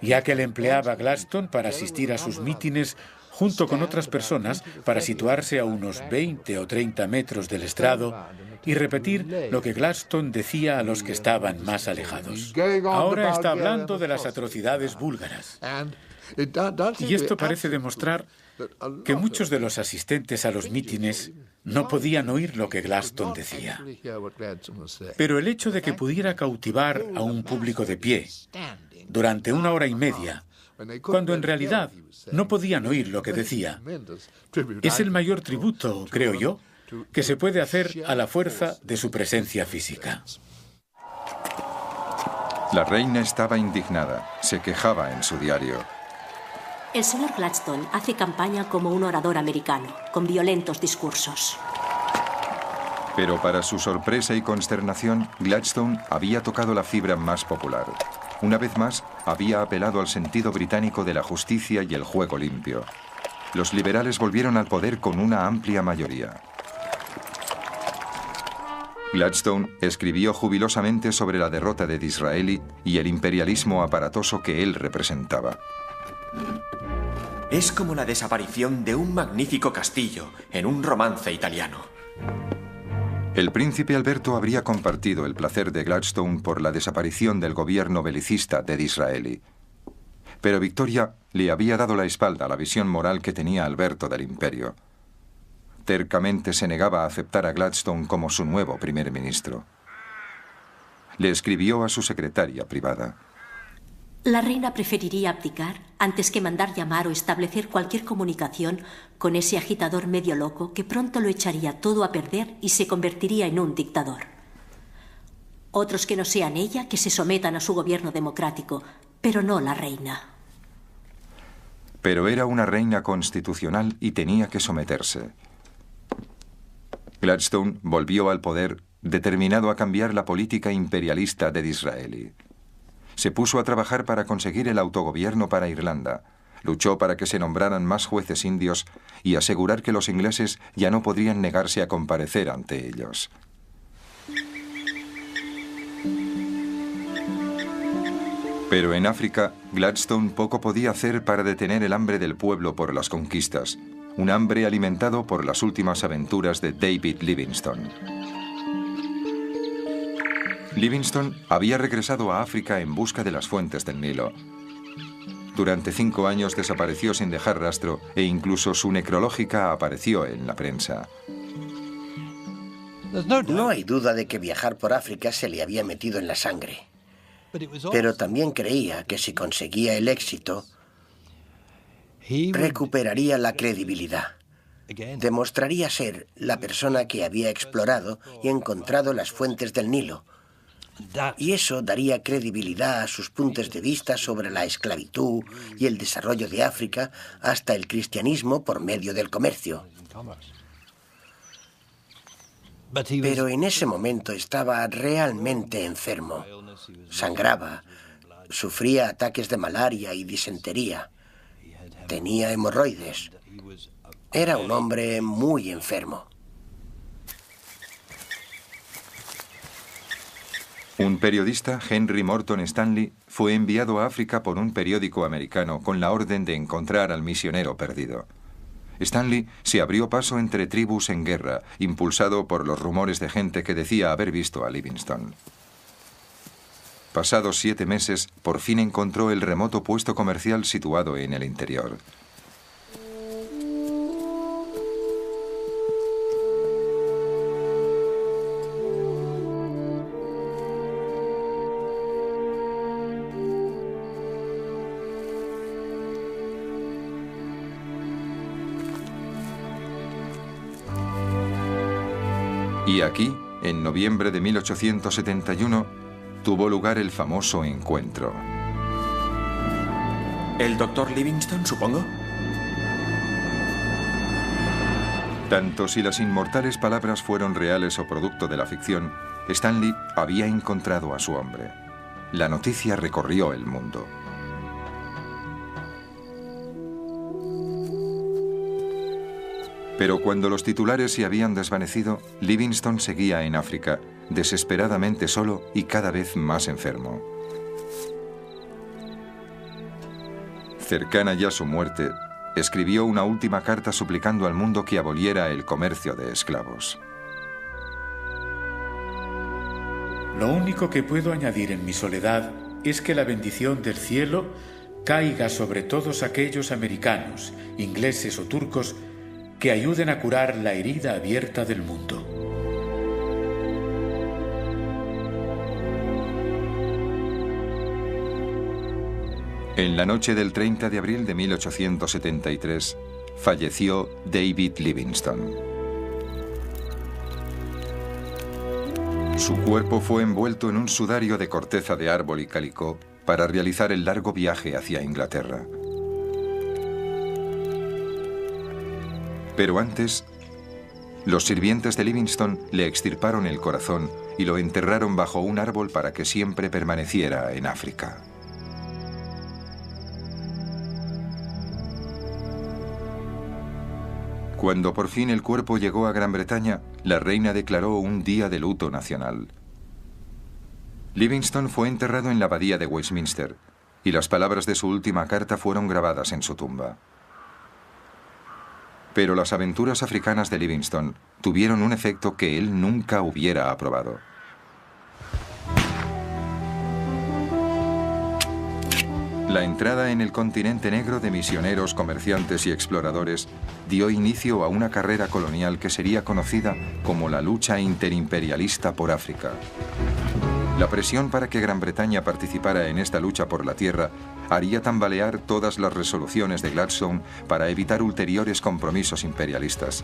ya que él empleaba a Gladstone para asistir a sus mítines junto con otras personas para situarse a unos 20 o 30 metros del estrado y repetir lo que Gladstone decía a los que estaban más alejados. Ahora está hablando de las atrocidades búlgaras. Y esto parece demostrar que muchos de los asistentes a los mítines no podían oír lo que Gladstone decía. Pero el hecho de que pudiera cautivar a un público de pie durante 1 hora y media, cuando en realidad no podían oír lo que decía, es el mayor tributo, creo yo, que se puede hacer a la fuerza de su presencia física. La reina estaba indignada, se quejaba en su diario. El señor Gladstone hace campaña como un orador americano, con violentos discursos. Pero para su sorpresa y consternación, Gladstone había tocado la fibra más popular. Una vez más, había apelado al sentido británico de la justicia y el juego limpio. Los liberales volvieron al poder con una amplia mayoría. Gladstone escribió jubilosamente sobre la derrota de Disraeli y el imperialismo aparatoso que él representaba. Es como la desaparición de un magnífico castillo en un romance italiano. El príncipe Alberto habría compartido el placer de Gladstone por la desaparición del gobierno belicista de Disraeli. Pero Victoria le había dado la espalda a la visión moral que tenía Alberto del imperio. Tercamente se negaba a aceptar a Gladstone como su nuevo primer ministro. Le escribió a su secretaria privada: La reina preferiría abdicar antes que mandar llamar o establecer cualquier comunicación con ese agitador medio loco que pronto lo echaría todo a perder y se convertiría en un dictador. Otros que no sean ella, que se sometan a su gobierno democrático, pero no la reina. Pero era una reina constitucional y tenía que someterse. Gladstone volvió al poder determinado a cambiar la política imperialista de Disraeli. Se puso a trabajar para conseguir el autogobierno para Irlanda, luchó para que se nombraran más jueces indios y asegurar que los ingleses ya no podrían negarse a comparecer ante ellos. Pero en África, Gladstone poco podía hacer para detener el hambre del pueblo por las conquistas, un hambre alimentado por las últimas aventuras de David Livingstone. Livingstone había regresado a África en busca de las fuentes del Nilo. Durante 5 años desapareció sin dejar rastro e incluso su necrológica apareció en la prensa. No hay duda de que viajar por África se le había metido en la sangre. Pero también creía que si conseguía el éxito, recuperaría la credibilidad. demostraría ser la persona que había explorado y encontrado las fuentes del Nilo. Y eso daría credibilidad a sus puntos de vista sobre la esclavitud y el desarrollo de África hasta el cristianismo por medio del comercio. Pero en ese momento estaba realmente enfermo. Sangraba, sufría ataques de malaria y disentería. Tenía hemorroides. Era un hombre muy enfermo. Un periodista, Henry Morton Stanley, fue enviado a África por un periódico americano con la orden de encontrar al misionero perdido. Stanley se abrió paso entre tribus en guerra, impulsado por los rumores de gente que decía haber visto a Livingstone. Pasados 7 meses, por fin encontró el remoto puesto comercial situado en el interior. Y aquí, en noviembre de 1871, tuvo lugar el famoso encuentro. ¿El doctor Livingstone, supongo? Tanto si las inmortales palabras fueron reales o producto de la ficción, Stanley había encontrado a su hombre. La noticia recorrió el mundo. Pero cuando los titulares se habían desvanecido, Livingstone seguía en África, desesperadamente solo y cada vez más enfermo. Cercana ya a su muerte, escribió una última carta suplicando al mundo que aboliera el comercio de esclavos. Lo único que puedo añadir en mi soledad es que la bendición del cielo caiga sobre todos aquellos americanos, ingleses o turcos que ayuden a curar la herida abierta del mundo. En la noche del 30 de abril de 1873, falleció David Livingstone. Su cuerpo fue envuelto en un sudario de corteza de árbol y calicó para realizar el largo viaje hacia Inglaterra. Pero antes, los sirvientes de Livingstone le extirparon el corazón y lo enterraron bajo un árbol para que siempre permaneciera en África. Cuando por fin el cuerpo llegó a Gran Bretaña, la reina declaró un día de luto nacional. Livingstone fue enterrado en la abadía de Westminster y las palabras de su última carta fueron grabadas en su tumba. Pero las aventuras africanas de Livingstone tuvieron un efecto que él nunca hubiera aprobado. La entrada en el continente negro de misioneros, comerciantes y exploradores dio inicio a una carrera colonial que sería conocida como la lucha interimperialista por África. La presión para que Gran Bretaña participara en esta lucha por la tierra haría tambalear todas las resoluciones de Gladstone para evitar ulteriores compromisos imperialistas,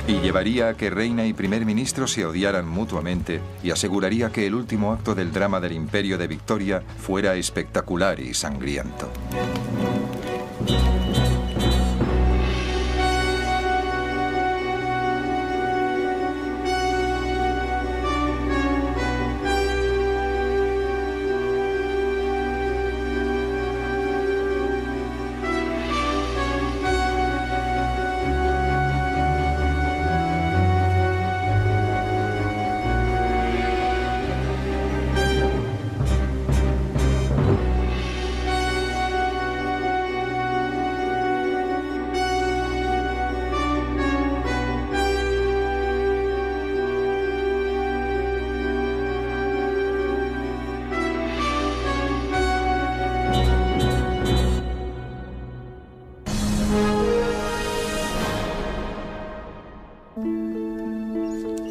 y llevaría a que reina y primer ministro se odiaran mutuamente y aseguraría que el último acto del drama del Imperio de Victoria fuera espectacular y sangriento.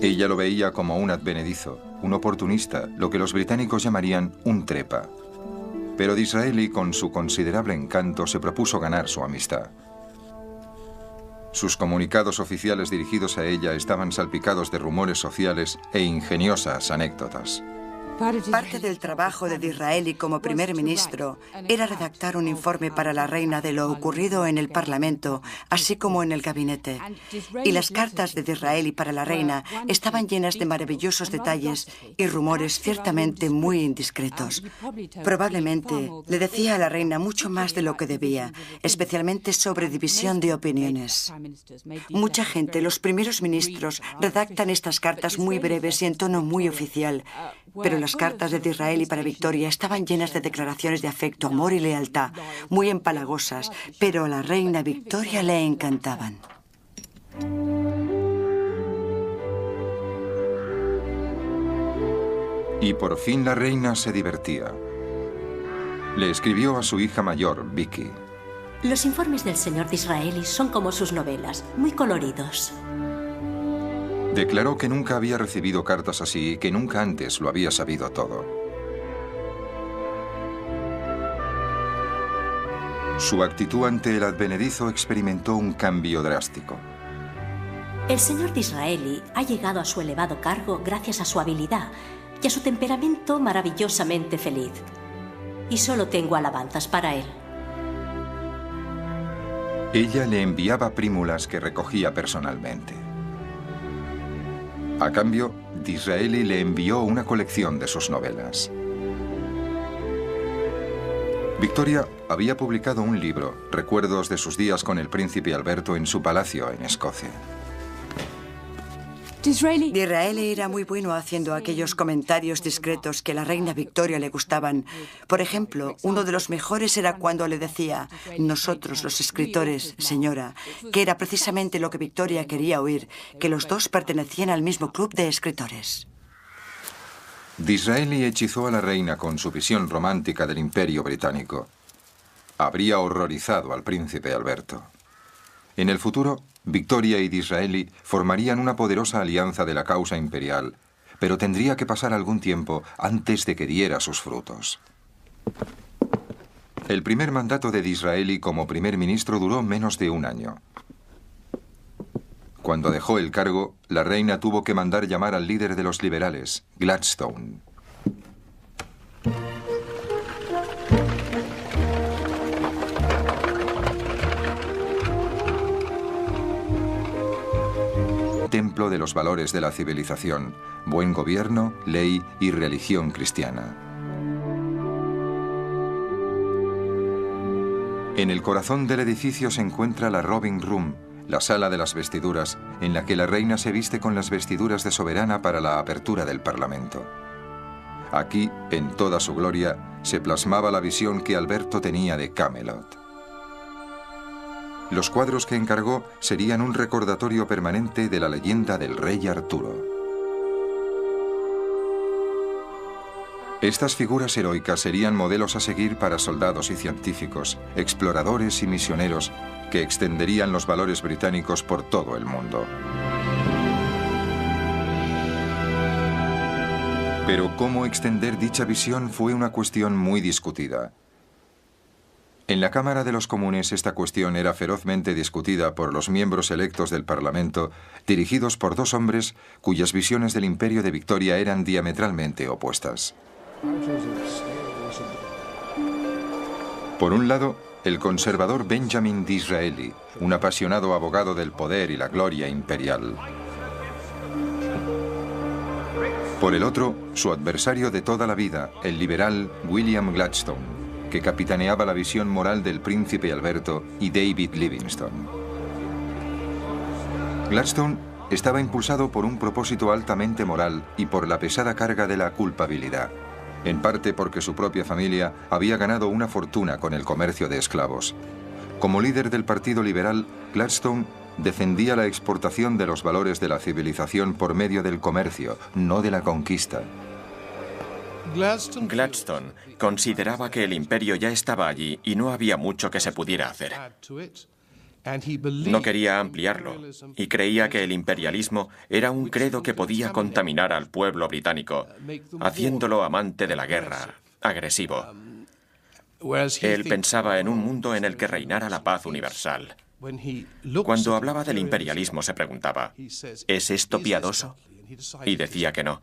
Ella lo veía como un advenedizo, un oportunista, lo que los británicos llamarían un trepa. Pero Disraeli, con su considerable encanto, se propuso ganar su amistad. Sus comunicados oficiales dirigidos a ella estaban salpicados de rumores sociales e ingeniosas anécdotas. Parte del trabajo de Disraeli como primer ministro era redactar un informe para la reina de lo ocurrido en el Parlamento, así como en el gabinete. Y las cartas de Disraeli para la reina estaban llenas de maravillosos detalles y rumores ciertamente muy indiscretos. Probablemente le decía a la reina mucho más de lo que debía, especialmente sobre división de opiniones. Mucha gente, los primeros ministros, redactan estas cartas muy breves y en tono muy oficial, pero las cartas de Disraeli para Victoria estaban llenas de declaraciones de afecto, amor y lealtad, muy empalagosas, pero a la reina Victoria le encantaban. Y por fin la reina se divertía. Le escribió a su hija mayor, Vicky. Los informes del señor Disraeli son como sus novelas, muy coloridos. Declaró que nunca había recibido cartas así y que nunca antes lo había sabido todo. Su actitud ante el advenedizo experimentó un cambio drástico. El señor Disraeli ha llegado a su elevado cargo gracias a su habilidad y a su temperamento maravillosamente feliz. Y solo tengo alabanzas para él. Ella le enviaba prímulas que recogía personalmente. A cambio, Disraeli le envió una colección de sus novelas. Victoria había publicado un libro, Recuerdos de sus días con el príncipe Alberto en su palacio en Escocia. Disraeli era muy bueno haciendo aquellos comentarios discretos que a la reina Victoria le gustaban. Por ejemplo, uno de los mejores era cuando le decía, nosotros los escritores, señora, que era precisamente lo que Victoria quería oír, que los dos pertenecían al mismo club de escritores. Disraeli hechizó a la reina con su visión romántica del Imperio Británico. Habría horrorizado al príncipe Alberto. En el futuro, Victoria y Disraeli formarían una poderosa alianza de la causa imperial, pero tendría que pasar algún tiempo antes de que diera sus frutos. El primer mandato de Disraeli como primer ministro duró menos de un año. Cuando dejó el cargo, la reina tuvo que mandar llamar al líder de los liberales, Gladstone. Templo de los valores de la civilización, buen gobierno, ley y religión cristiana. En el corazón del edificio se encuentra la Robing Room, la sala de las vestiduras, en la que la reina se viste con las vestiduras de soberana para la apertura del Parlamento. Aquí, en toda su gloria, se plasmaba la visión que Alberto tenía de Camelot. Los cuadros que encargó serían un recordatorio permanente de la leyenda del rey Arturo. Estas figuras heroicas serían modelos a seguir para soldados y científicos, exploradores y misioneros que extenderían los valores británicos por todo el mundo. Pero cómo extender dicha visión fue una cuestión muy discutida. En la Cámara de los Comunes esta cuestión era ferozmente discutida por los miembros electos del Parlamento, dirigidos por dos hombres cuyas visiones del imperio de Victoria eran diametralmente opuestas. Por un lado, el conservador Benjamin Disraeli, un apasionado abogado del poder y la gloria imperial. Por el otro, su adversario de toda la vida, el liberal William Gladstone, que capitaneaba la visión moral del príncipe Alberto y David Livingstone. Gladstone estaba impulsado por un propósito altamente moral y por la pesada carga de la culpabilidad, en parte porque su propia familia había ganado una fortuna con el comercio de esclavos. Como líder del Partido Liberal, Gladstone defendía la exportación de los valores de la civilización por medio del comercio, no de la conquista. Gladstone consideraba que el imperio ya estaba allí y no había mucho que se pudiera hacer. No quería ampliarlo y creía que el imperialismo era un credo que podía contaminar al pueblo británico, haciéndolo amante de la guerra, agresivo. Él pensaba en un mundo en el que reinara la paz universal. Cuando hablaba del imperialismo se preguntaba, ¿es esto piadoso? Y decía que no.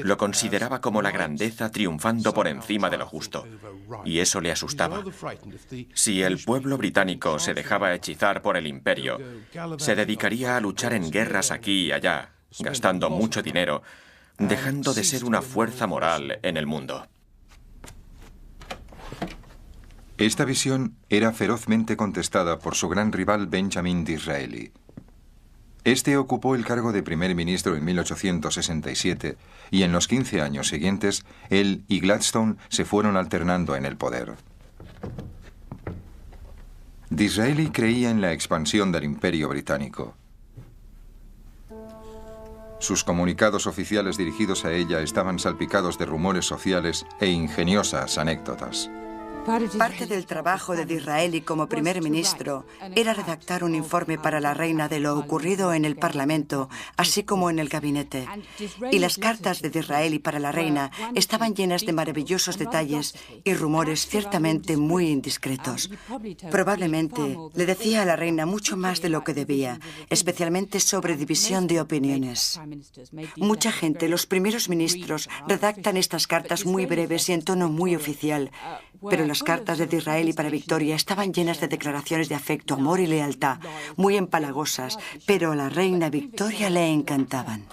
Lo consideraba como la grandeza triunfando por encima de lo justo. Y eso le asustaba. Si el pueblo británico se dejaba hechizar por el imperio, se dedicaría a luchar en guerras aquí y allá, gastando mucho dinero, dejando de ser una fuerza moral en el mundo. Esta visión era ferozmente contestada por su gran rival Benjamin Disraeli. Este ocupó el cargo de primer ministro en 1867 y en los 15 años siguientes, él y Gladstone se fueron alternando en el poder. Disraeli creía en la expansión del Imperio británico. Sus comunicados oficiales dirigidos a ella estaban salpicados de rumores sociales e ingeniosas anécdotas. Parte del trabajo de Disraeli como primer ministro era redactar un informe para la reina de lo ocurrido en el Parlamento, así como en el gabinete. Y las cartas de Disraeli para la reina estaban llenas de maravillosos detalles y rumores ciertamente muy indiscretos. Probablemente le decía a la reina mucho más de lo que debía, especialmente sobre división de opiniones. Mucha gente, los primeros ministros, redactan estas cartas muy breves y en tono muy oficial, pero las cartas de Disraeli para Victoria estaban llenas de declaraciones de afecto, amor y lealtad, muy empalagosas, pero a la reina Victoria le encantaban.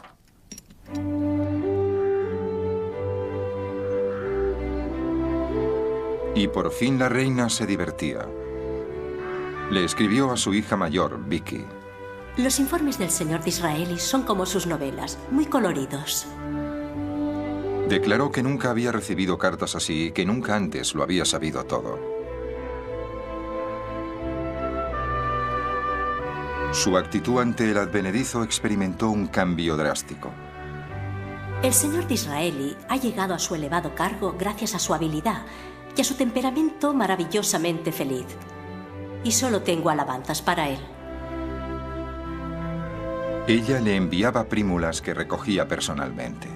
Y por fin la reina se divertía. Le escribió a su hija mayor, Vicky. Los informes del señor Disraeli son como sus novelas, muy coloridos. Declaró que nunca había recibido cartas así y que nunca antes lo había sabido todo. Su actitud ante el advenedizo experimentó un cambio drástico. El señor Disraeli ha llegado a su elevado cargo gracias a su habilidad y a su temperamento maravillosamente feliz. Y solo tengo alabanzas para él. Ella le enviaba prímulas que recogía personalmente.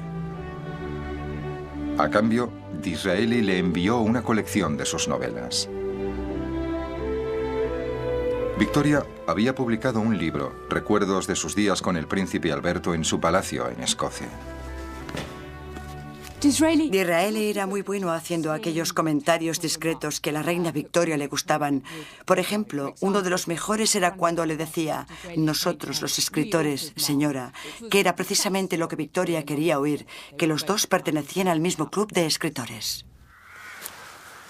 A cambio, Disraeli le envió una colección de sus novelas. Victoria había publicado un libro, Recuerdos de sus días con el príncipe Alberto en su palacio en Escocia. Disraeli era muy bueno haciendo aquellos comentarios discretos que a la reina Victoria le gustaban. Por ejemplo, uno de los mejores era cuando le decía, nosotros los escritores, señora, que era precisamente lo que Victoria quería oír, que los dos pertenecían al mismo club de escritores.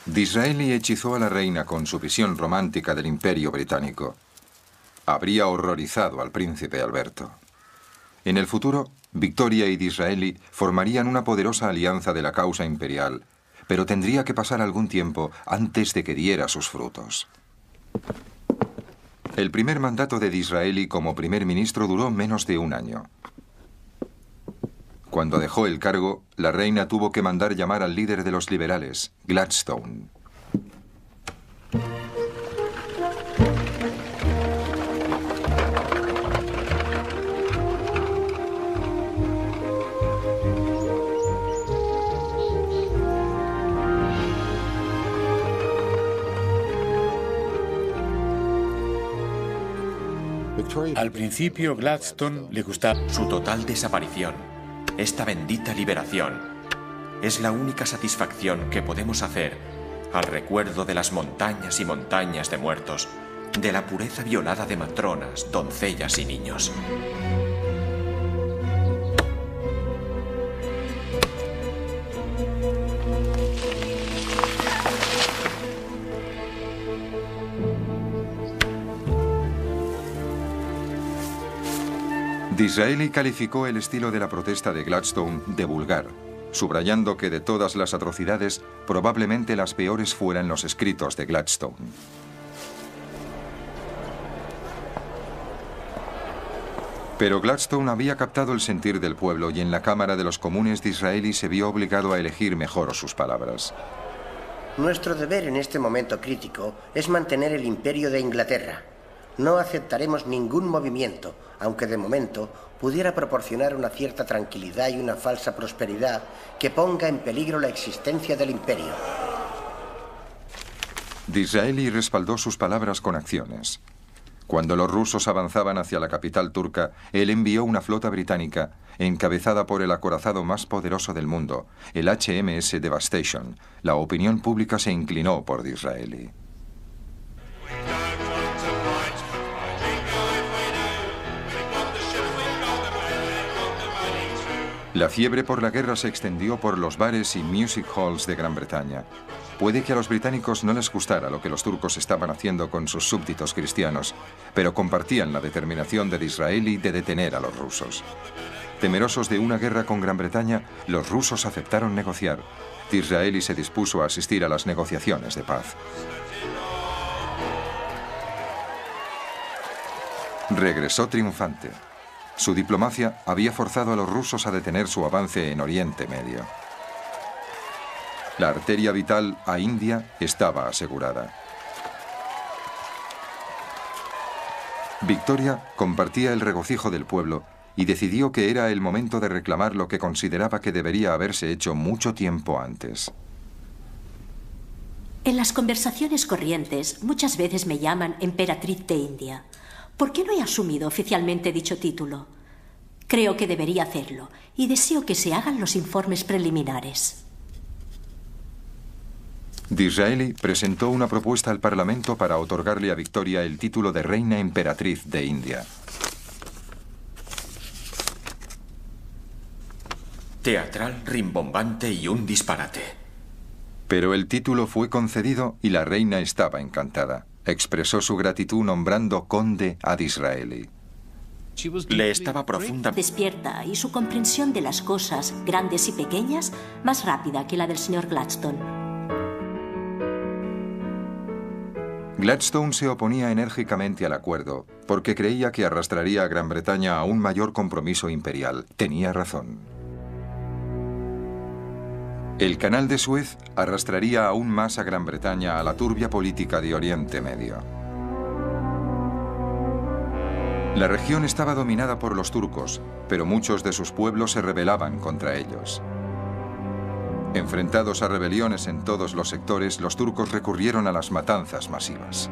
Disraeli hechizó a la reina con su visión romántica del Imperio británico. Habría horrorizado al príncipe Alberto. En el futuro, Victoria y Disraeli formarían una poderosa alianza de la causa imperial, pero tendría que pasar algún tiempo antes de que diera sus frutos. El primer mandato de Disraeli como primer ministro duró menos de un año. Cuando dejó el cargo, la reina tuvo que mandar llamar al líder de los liberales, Gladstone. Al principio, Gladstone le gustaba su total desaparición, esta bendita liberación, es la única satisfacción que podemos hacer al recuerdo de las montañas y montañas de muertos, de la pureza violada de matronas, doncellas y niños. Disraeli calificó el estilo de la protesta de Gladstone de vulgar, subrayando que de todas las atrocidades, probablemente las peores fueran los escritos de Gladstone. Pero Gladstone había captado el sentir del pueblo y en la Cámara de los Comunes Disraeli se vio obligado a elegir mejor sus palabras. Nuestro deber en este momento crítico es mantener el imperio de Inglaterra. No aceptaremos ningún movimiento, aunque de momento pudiera proporcionar una cierta tranquilidad y una falsa prosperidad que ponga en peligro la existencia del imperio. Disraeli respaldó sus palabras con acciones. Cuando los rusos avanzaban hacia la capital turca, él envió una flota británica encabezada por el acorazado más poderoso del mundo, el HMS Devastation. La opinión pública se inclinó por Disraeli. La fiebre por la guerra se extendió por los bares y music halls de Gran Bretaña. Puede que a los británicos no les gustara lo que los turcos estaban haciendo con sus súbditos cristianos, pero compartían la determinación de Disraeli de detener a los rusos. Temerosos de una guerra con Gran Bretaña, los rusos aceptaron negociar. Disraeli se dispuso a asistir a las negociaciones de paz. Regresó triunfante. Su diplomacia había forzado a los rusos a detener su avance en Oriente Medio. La arteria vital a India estaba asegurada. Victoria compartía el regocijo del pueblo y decidió que era el momento de reclamar lo que consideraba que debería haberse hecho mucho tiempo antes. En las conversaciones corrientes muchas veces me llaman emperatriz de India. ¿Por qué no he asumido oficialmente dicho título? Creo que debería hacerlo y deseo que se hagan los informes preliminares. Disraeli presentó una propuesta al Parlamento para otorgarle a Victoria el título de Reina Emperatriz de India. Teatral, rimbombante y un disparate. Pero el título fue concedido y la reina estaba encantada. Expresó su gratitud nombrando conde a Disraeli. Le estaba profunda. Despierta y su comprensión de las cosas, grandes y pequeñas, más rápida que la del señor Gladstone. Gladstone se oponía enérgicamente al acuerdo porque creía que arrastraría a Gran Bretaña a un mayor compromiso imperial. Tenía razón. El canal de Suez arrastraría aún más a Gran Bretaña a la turbia política de Oriente Medio. La región estaba dominada por los turcos, pero muchos de sus pueblos se rebelaban contra ellos. Enfrentados a rebeliones en todos los sectores, los turcos recurrieron a las matanzas masivas.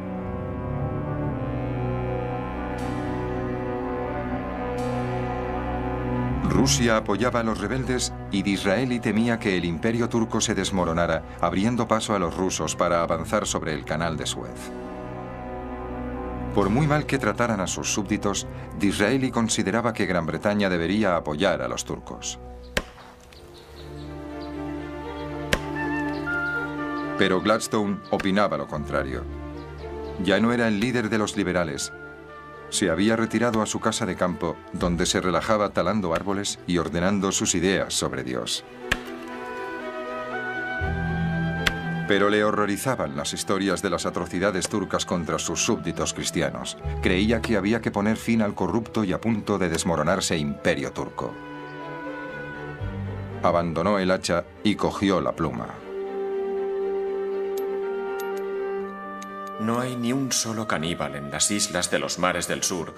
Rusia apoyaba a los rebeldes y Disraeli temía que el imperio turco se desmoronara, abriendo paso a los rusos para avanzar sobre el canal de Suez. Por muy mal que trataran a sus súbditos, Disraeli consideraba que Gran Bretaña debería apoyar a los turcos. Pero Gladstone opinaba lo contrario. Ya no era el líder de los liberales. Se había retirado a su casa de campo, donde se relajaba talando árboles y ordenando sus ideas sobre Dios. Pero le horrorizaban las historias de las atrocidades turcas contra sus súbditos cristianos. Creía que había que poner fin al corrupto y a punto de desmoronarse imperio turco. Abandonó el hacha y cogió la pluma. No hay ni un solo caníbal en las islas de los mares del sur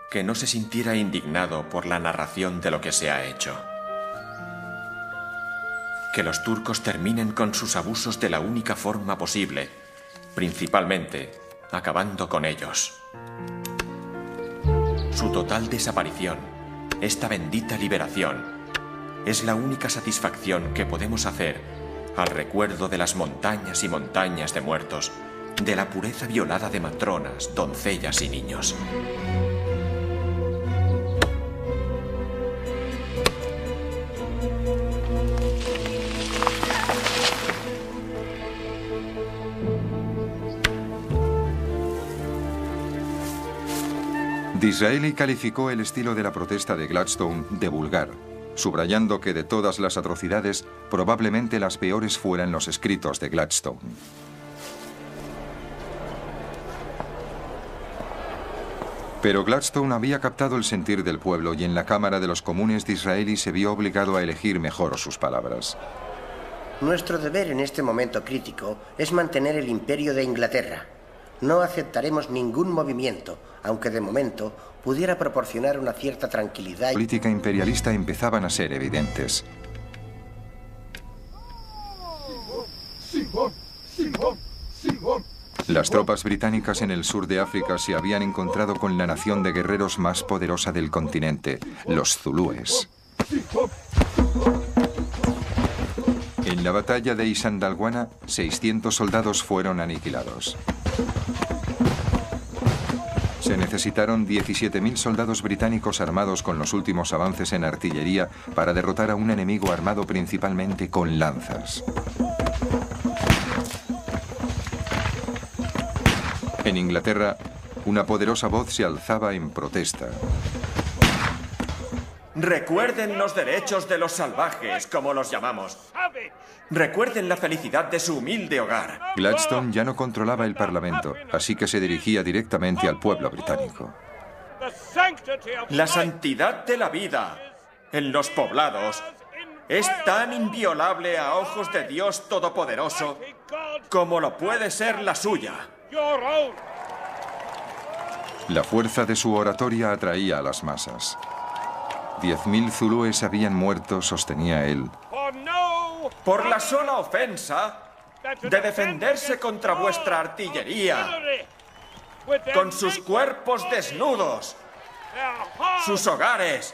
que no se sintiera indignado por la narración de lo que se ha hecho. Que los turcos terminen con sus abusos de la única forma posible, principalmente acabando con ellos. Su total desaparición, esta bendita liberación, es la única satisfacción que podemos hacer al recuerdo de las montañas y montañas de muertos, de la pureza violada de matronas, doncellas y niños. Disraeli calificó el estilo de la protesta de Gladstone de vulgar, subrayando que de todas las atrocidades, probablemente las peores fueran los escritos de Gladstone. Pero Gladstone había captado el sentir del pueblo y en la Cámara de los Comunes Disraeli se vio obligado a elegir mejor sus palabras. Nuestro deber en este momento crítico es mantener el imperio de Inglaterra. No aceptaremos ningún movimiento, aunque de momento pudiera proporcionar una cierta tranquilidad. La política imperialista empezaban a ser evidentes. Las tropas británicas en el sur de África se habían encontrado con la nación de guerreros más poderosa del continente, los zulúes. En la batalla de Isandlwana, 600 soldados fueron aniquilados. Se necesitaron 17.000 soldados británicos armados con los últimos avances en artillería para derrotar a un enemigo armado principalmente con lanzas. En Inglaterra, una poderosa voz se alzaba en protesta. Recuerden los derechos de los salvajes, como los llamamos. Recuerden la felicidad de su humilde hogar. Gladstone ya no controlaba el Parlamento, así que se dirigía directamente al pueblo británico. La santidad de la vida en los poblados es tan inviolable a ojos de Dios Todopoderoso como lo puede ser la suya. La fuerza de su oratoria atraía a las masas. 10.000 zulúes habían muerto, sostenía él. Por la sola ofensa de defenderse contra vuestra artillería, con sus cuerpos desnudos, sus hogares,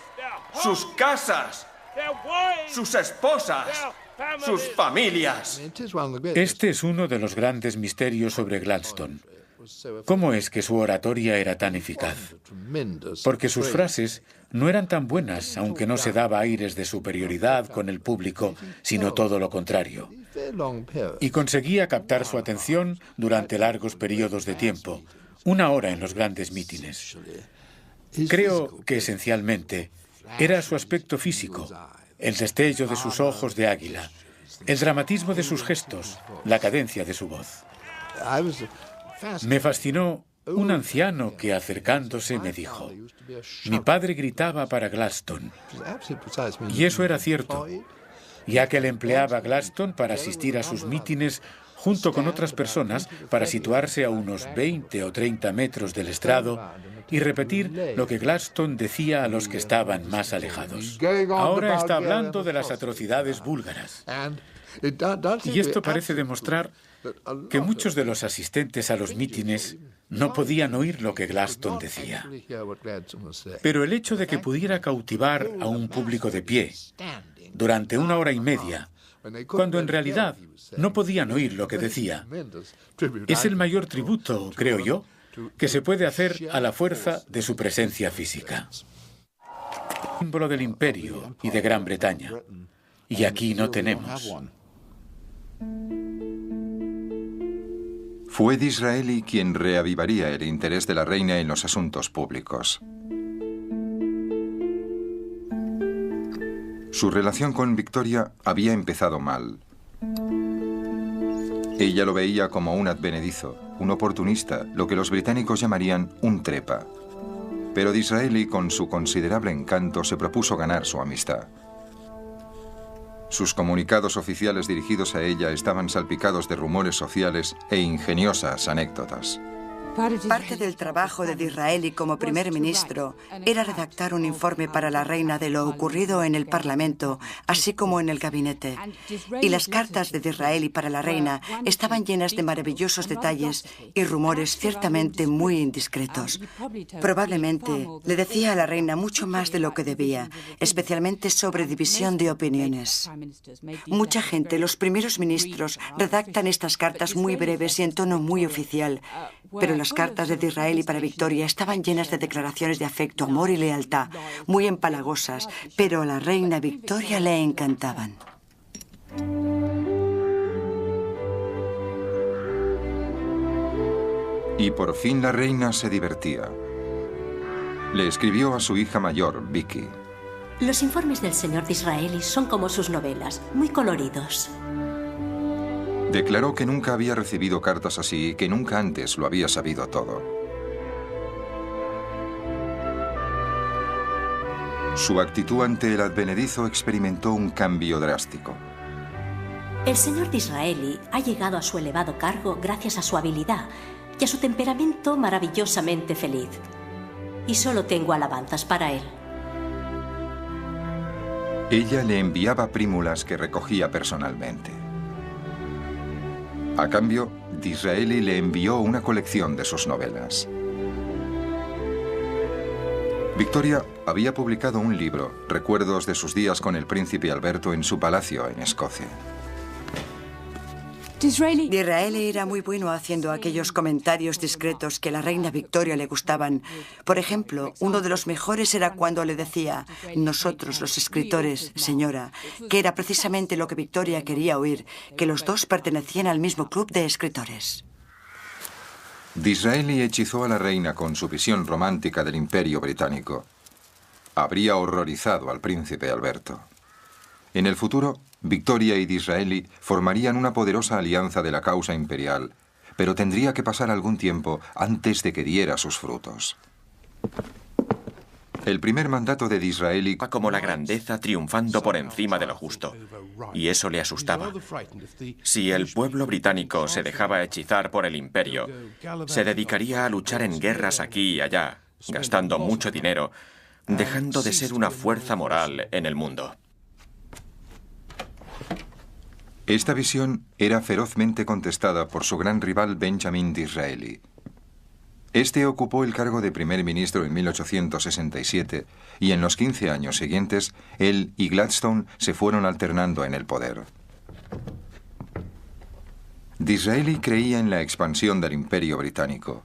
sus casas, sus esposas, sus familias. Este es uno de los grandes misterios sobre Gladstone. ¿Cómo es que su oratoria era tan eficaz? Porque sus frases no eran tan buenas, aunque no se daba aires de superioridad con el público, sino todo lo contrario. Y conseguía captar su atención durante largos periodos de tiempo, 1 hora en los grandes mítines. Creo que esencialmente era su aspecto físico, el destello de sus ojos de águila, el dramatismo de sus gestos, la cadencia de su voz. Me fascinó un anciano que, acercándose, me dijo: mi padre gritaba para Gladstone. Y eso era cierto, ya que él empleaba a Gladstone para asistir a sus mítines junto con otras personas para situarse a unos 20 o 30 metros del estrado y repetir lo que Gladstone decía a los que estaban más alejados. Ahora está hablando de las atrocidades búlgaras. Y esto parece demostrar que muchos de los asistentes a los mítines no podían oír lo que Gladstone decía. Pero el hecho de que pudiera cautivar a un público de pie durante 1 hora y media, cuando en realidad no podían oír lo que decía, es el mayor tributo, creo yo, que se puede hacer a la fuerza de su presencia física. Símbolo del imperio y de Gran Bretaña. Y aquí no tenemos. Fue Disraeli quien reavivaría el interés de la reina en los asuntos públicos. Su relación con Victoria había empezado mal. Ella lo veía como un advenedizo, un oportunista, lo que los británicos llamarían un trepa. Pero Disraeli, con su considerable encanto, se propuso ganar su amistad. Sus comunicados oficiales dirigidos a ella estaban salpicados de rumores sociales e ingeniosas anécdotas. Parte del trabajo de Disraeli como primer ministro era redactar un informe para la reina de lo ocurrido en el Parlamento, así como en el gabinete. Y las cartas de Disraeli para la reina estaban llenas de maravillosos detalles y rumores ciertamente muy indiscretos. Probablemente le decía a la reina mucho más de lo que debía, especialmente sobre división de opiniones. Mucha gente, los primeros ministros, redactan estas cartas muy breves y en tono muy oficial. Pero las cartas de Disraeli para Victoria estaban llenas de declaraciones de afecto, amor y lealtad, muy empalagosas, pero a la reina Victoria le encantaban. Y por fin la reina se divertía. Le escribió a su hija mayor, Vicky. Los informes del señor Disraeli son como sus novelas, muy coloridos. Declaró que nunca había recibido cartas así y que nunca antes lo había sabido todo. Su actitud ante el advenedizo experimentó un cambio drástico. El señor Disraeli ha llegado a su elevado cargo gracias a su habilidad y a su temperamento maravillosamente feliz. Y solo tengo alabanzas para él. Ella le enviaba prímulas que recogía personalmente. A cambio, Disraeli le envió una colección de sus novelas. Victoria había publicado un libro, Recuerdos de sus días con el príncipe Alberto en su palacio en Escocia. Disraeli era muy bueno haciendo aquellos comentarios discretos que a la reina Victoria le gustaban. Por ejemplo, uno de los mejores era cuando le decía, nosotros los escritores, señora, que era precisamente lo que Victoria quería oír, que los dos pertenecían al mismo club de escritores. Disraeli hechizó a la reina con su visión romántica del Imperio Británico. Habría horrorizado al príncipe Alberto. En el futuro, Victoria y Disraeli formarían una poderosa alianza de la causa imperial, pero tendría que pasar algún tiempo antes de que diera sus frutos. El primer mandato de Disraeli como la grandeza triunfando por encima de lo justo, y eso le asustaba. Si el pueblo británico se dejaba hechizar por el imperio, se dedicaría a luchar en guerras aquí y allá, gastando mucho dinero, dejando de ser una fuerza moral en el mundo. Esta visión era ferozmente contestada por su gran rival Benjamin Disraeli. Este ocupó el cargo de primer ministro en 1867 y en los 15 años siguientes, él y Gladstone se fueron alternando en el poder. Disraeli creía en la expansión del Imperio Británico.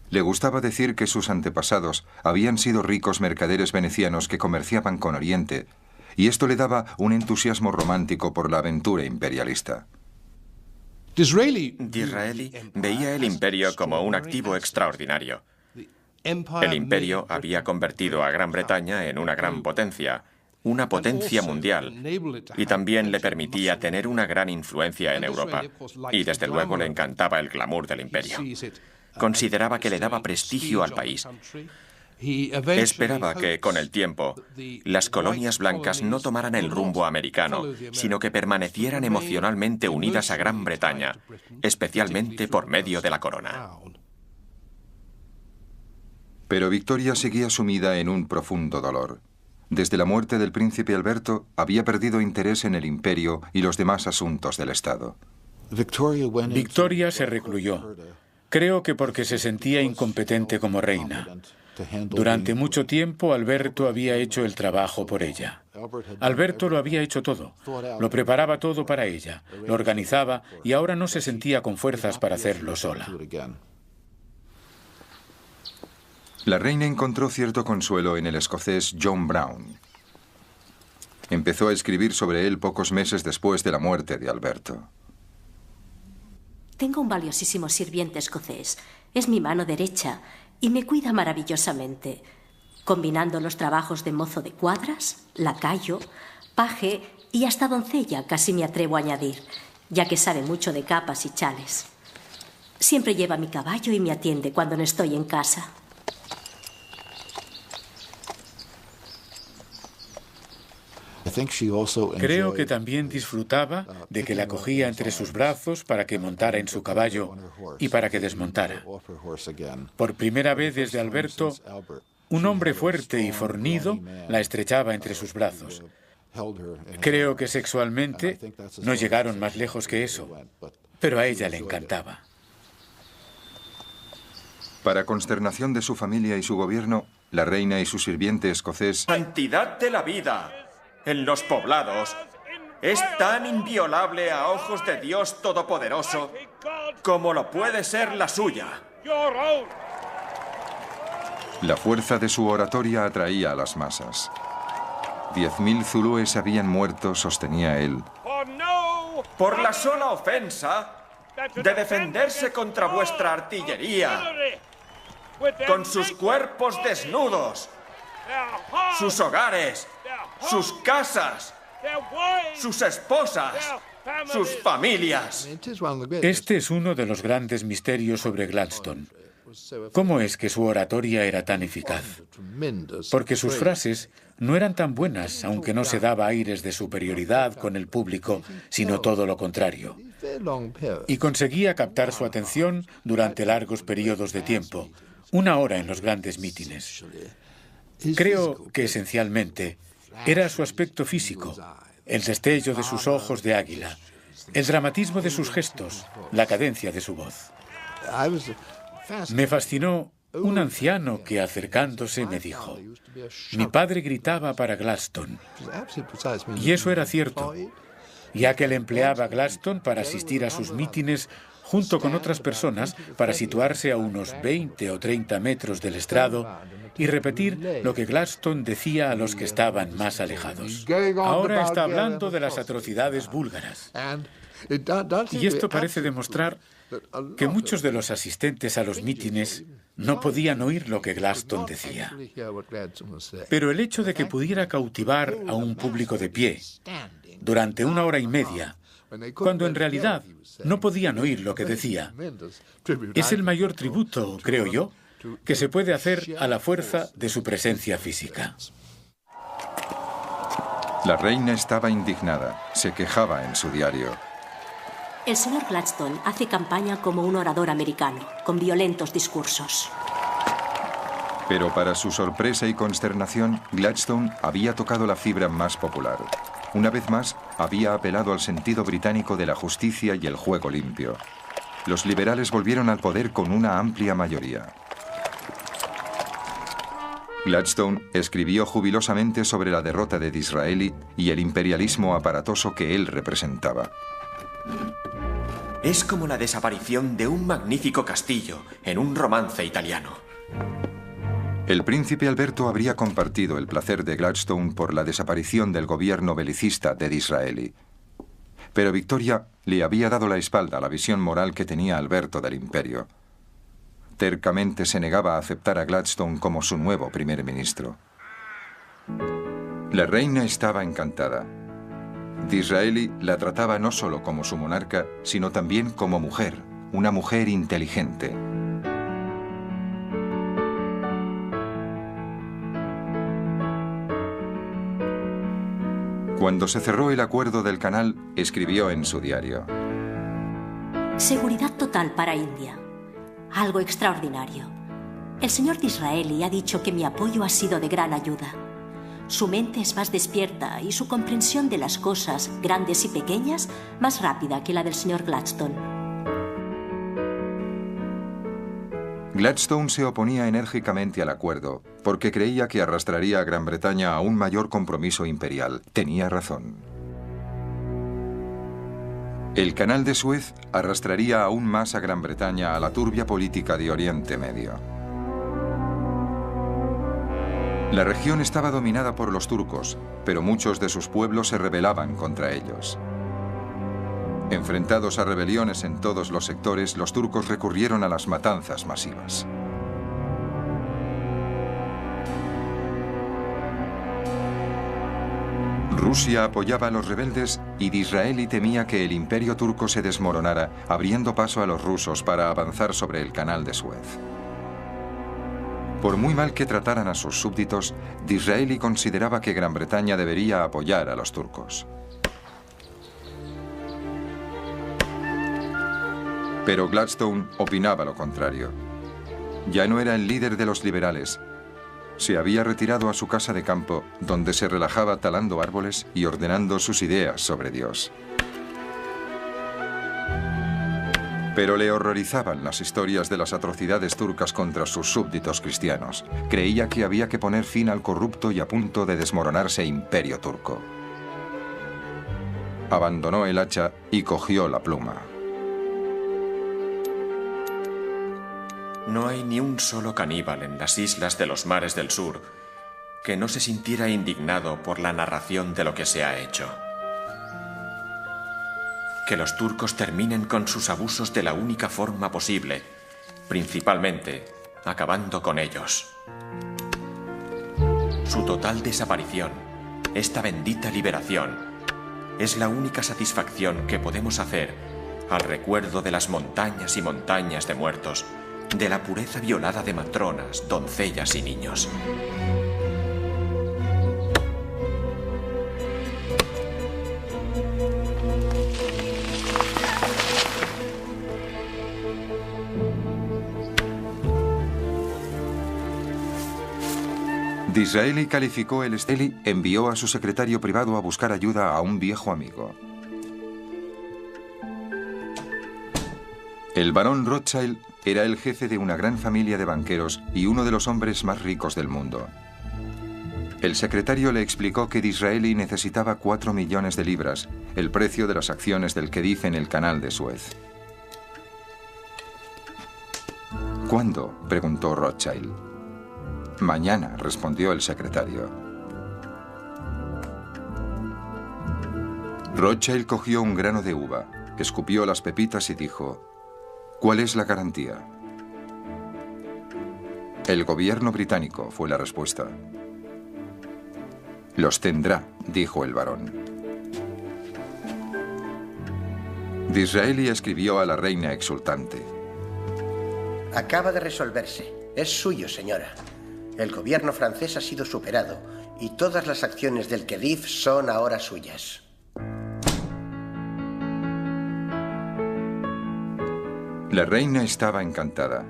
Le gustaba decir que sus antepasados habían sido ricos mercaderes venecianos que comerciaban con Oriente, y esto le daba un entusiasmo romántico por la aventura imperialista. Disraeli veía el imperio como un activo extraordinario. El imperio había convertido a Gran Bretaña en una gran potencia, una potencia mundial, y también le permitía tener una gran influencia en Europa. Y desde luego le encantaba el glamour del imperio. Consideraba que le daba prestigio al país. Esperaba que, con el tiempo, las colonias blancas no tomaran el rumbo americano, sino que permanecieran emocionalmente unidas a Gran Bretaña, especialmente por medio de la corona. Pero Victoria seguía sumida en un profundo dolor. Desde la muerte del príncipe Alberto, había perdido interés en el imperio y los demás asuntos del Estado. Victoria se recluyó. Creo que porque se sentía incompetente como reina. Durante mucho tiempo, Alberto había hecho el trabajo por ella. Alberto lo había hecho todo. Lo preparaba todo para ella, lo organizaba y ahora no se sentía con fuerzas para hacerlo sola. La reina encontró cierto consuelo en el escocés John Brown. Empezó a escribir sobre él pocos meses después de la muerte de Alberto. Tengo un valiosísimo sirviente escocés. Es mi mano derecha y me cuida maravillosamente, combinando los trabajos de mozo de cuadras, lacayo, paje y hasta doncella, casi me atrevo a añadir, ya que sabe mucho de capas y chales. Siempre lleva mi caballo y me atiende cuando no estoy en casa. Creo que también disfrutaba de que la cogía entre sus brazos para que montara en su caballo y para que desmontara. Por primera vez desde Alberto, un hombre fuerte y fornido la estrechaba entre sus brazos. Creo que sexualmente no llegaron más lejos que eso, pero a ella le encantaba. Para consternación de su familia y su gobierno, la reina y su sirviente escocés... ¡Santidad de la vida! En los poblados, es tan inviolable a ojos de Dios Todopoderoso como lo puede ser la suya. La fuerza de su oratoria atraía a las masas. 10.000 zulúes habían muerto, sostenía él. Por la sola ofensa de defenderse contra vuestra artillería, con sus cuerpos desnudos, sus hogares, sus casas, sus esposas, sus familias. Este es uno de los grandes misterios sobre Gladstone. ¿Cómo es que su oratoria era tan eficaz? Porque sus frases no eran tan buenas, aunque no se daba aires de superioridad con el público, sino todo lo contrario. Y conseguía captar su atención durante largos periodos de tiempo, 1 hora en los grandes mítines. Creo que esencialmente era su aspecto físico, el destello de sus ojos de águila, el dramatismo de sus gestos, la cadencia de su voz. Me fascinó un anciano que, acercándose, me dijo: mi padre gritaba para Gladstone. Y eso era cierto, ya que él empleaba a Gladstone para asistir a sus mítines junto con otras personas para situarse a unos 20 o 30 metros del estrado y repetir lo que Gladstone decía a los que estaban más alejados. Ahora está hablando de las atrocidades búlgaras. Y esto parece demostrar que muchos de los asistentes a los mítines no podían oír lo que Gladstone decía. Pero el hecho de que pudiera cautivar a un público de pie durante 1 hora y media, cuando en realidad no podían oír lo que decía, es el mayor tributo, creo yo, que se puede hacer a la fuerza de su presencia física. La reina estaba indignada, se quejaba en su diario. El señor Gladstone hace campaña como un orador americano, con violentos discursos. Pero para su sorpresa y consternación, Gladstone había tocado la fibra más popular. Una vez más, había apelado al sentido británico de la justicia y el juego limpio. Los liberales volvieron al poder con una amplia mayoría. Gladstone escribió jubilosamente sobre la derrota de Disraeli y el imperialismo aparatoso que él representaba. Es como la desaparición de un magnífico castillo en un romance italiano. El príncipe Alberto habría compartido el placer de Gladstone por la desaparición del gobierno belicista de Disraeli. Pero Victoria le había dado la espalda a la visión moral que tenía Alberto del imperio. Tercamente se negaba a aceptar a Gladstone como su nuevo primer ministro. La reina estaba encantada. Disraeli la trataba no solo como su monarca, sino también como mujer, una mujer inteligente. Cuando se cerró el acuerdo del canal, escribió en su diario: Seguridad total para India. Algo extraordinario. El señor Disraeli ha dicho que mi apoyo ha sido de gran ayuda. Su mente es más despierta y su comprensión de las cosas, grandes y pequeñas, más rápida que la del señor Gladstone. Gladstone se oponía enérgicamente al acuerdo porque creía que arrastraría a Gran Bretaña a un mayor compromiso imperial. Tenía razón. El canal de Suez arrastraría aún más a Gran Bretaña a la turbia política de Oriente Medio. La región estaba dominada por los turcos, pero muchos de sus pueblos se rebelaban contra ellos. Enfrentados a rebeliones en todos los sectores, los turcos recurrieron a las matanzas masivas. Rusia apoyaba a los rebeldes y Disraeli temía que el imperio turco se desmoronara, abriendo paso a los rusos para avanzar sobre el canal de Suez. Por muy mal que trataran a sus súbditos, Disraeli consideraba que Gran Bretaña debería apoyar a los turcos. Pero Gladstone opinaba lo contrario. Ya no era el líder de los liberales. Se había retirado a su casa de campo, donde se relajaba talando árboles y ordenando sus ideas sobre Dios. Pero le horrorizaban las historias de las atrocidades turcas contra sus súbditos cristianos. Creía que había que poner fin al corrupto y a punto de desmoronarse imperio turco. Abandonó el hacha y cogió la pluma. No hay ni un solo caníbal en las islas de los mares del sur que no se sintiera indignado por la narración de lo que se ha hecho. Que los turcos terminen con sus abusos de la única forma posible, principalmente acabando con ellos. Su total desaparición, esta bendita liberación, es la única satisfacción que podemos hacer al recuerdo de las montañas y montañas de muertos, de la pureza violada de matronas, doncellas y niños. Disraeli calificó el esteli, envió a su secretario privado a buscar ayuda a un viejo amigo. El barón Rothschild era el jefe de una gran familia de banqueros y uno de los hombres más ricos del mundo. El secretario le explicó que Disraeli necesitaba 4 millones de libras, el precio de las acciones del Khedive en el canal de Suez. ¿Cuándo?, preguntó Rothschild. Mañana, respondió el secretario. Rothschild cogió un grano de uva, escupió las pepitas y dijo: ¿cuál es la garantía? El gobierno británico, fue la respuesta. Los tendrá, dijo el barón. Disraeli escribió a la reina exultante: acaba de resolverse. Es suyo, señora. El gobierno francés ha sido superado y todas las acciones del Khedive son ahora suyas. La reina estaba encantada.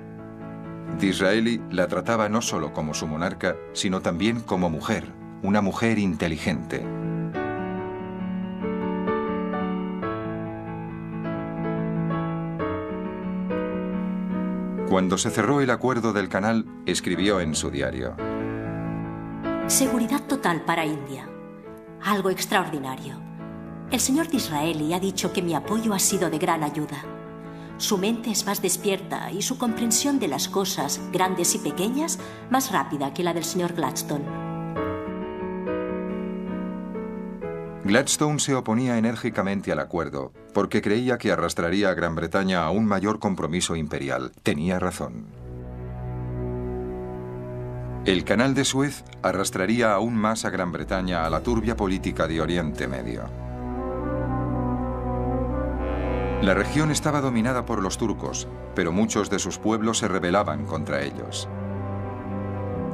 Disraeli la trataba no solo como su monarca, sino también como mujer, una mujer inteligente. Cuando se cerró el acuerdo del canal, escribió en su diario: seguridad total para India. Algo extraordinario. El señor Disraeli ha dicho que mi apoyo ha sido de gran ayuda. Su mente es más despierta y su comprensión de las cosas, grandes y pequeñas, más rápida que la del señor Gladstone. Gladstone se oponía enérgicamente al acuerdo porque creía que arrastraría a Gran Bretaña a un mayor compromiso imperial. Tenía razón. El canal de Suez arrastraría aún más a Gran Bretaña a la turbia política de Oriente Medio. La región estaba dominada por los turcos, pero muchos de sus pueblos se rebelaban contra ellos.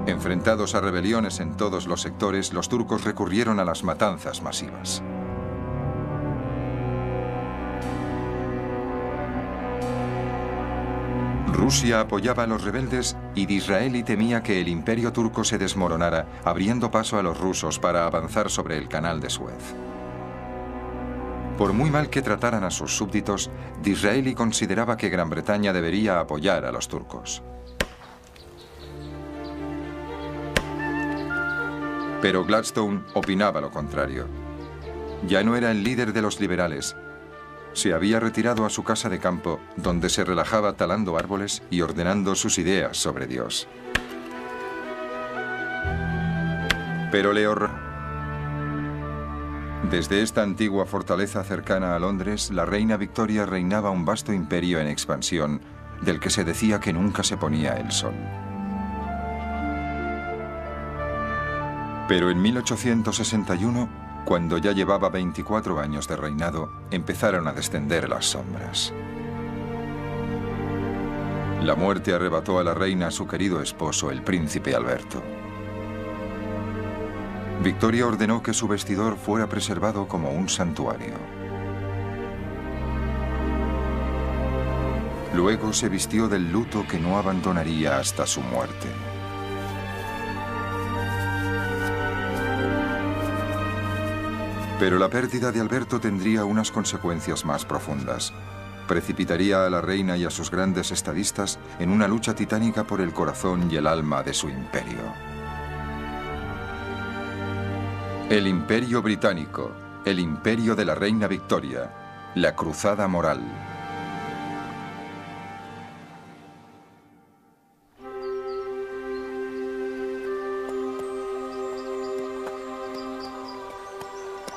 Enfrentados a rebeliones en todos los sectores, los turcos recurrieron a las matanzas masivas. Rusia apoyaba a los rebeldes y Disraeli temía que el imperio turco se desmoronara, abriendo paso a los rusos para avanzar sobre el canal de Suez. Por muy mal que trataran a sus súbditos, Disraeli consideraba que Gran Bretaña debería apoyar a los turcos. Pero Gladstone opinaba lo contrario. Ya no era el líder de los liberales. Se había retirado a su casa de campo, donde se relajaba talando árboles y ordenando sus ideas sobre Dios. Pero desde esta antigua fortaleza cercana a Londres, la reina Victoria reinaba un vasto imperio en expansión, del que se decía que nunca se ponía el sol. Pero en 1861, cuando ya llevaba 24 años de reinado, empezaron a descender las sombras. La muerte arrebató a la reina a su querido esposo, el príncipe Alberto. Victoria ordenó que su vestidor fuera preservado como un santuario. Luego se vistió del luto que no abandonaría hasta su muerte. Pero la pérdida de Alberto tendría unas consecuencias más profundas. Precipitaría a la reina y a sus grandes estadistas en una lucha titánica por el corazón y el alma de su imperio. El Imperio Británico, el imperio de la reina Victoria, la cruzada moral.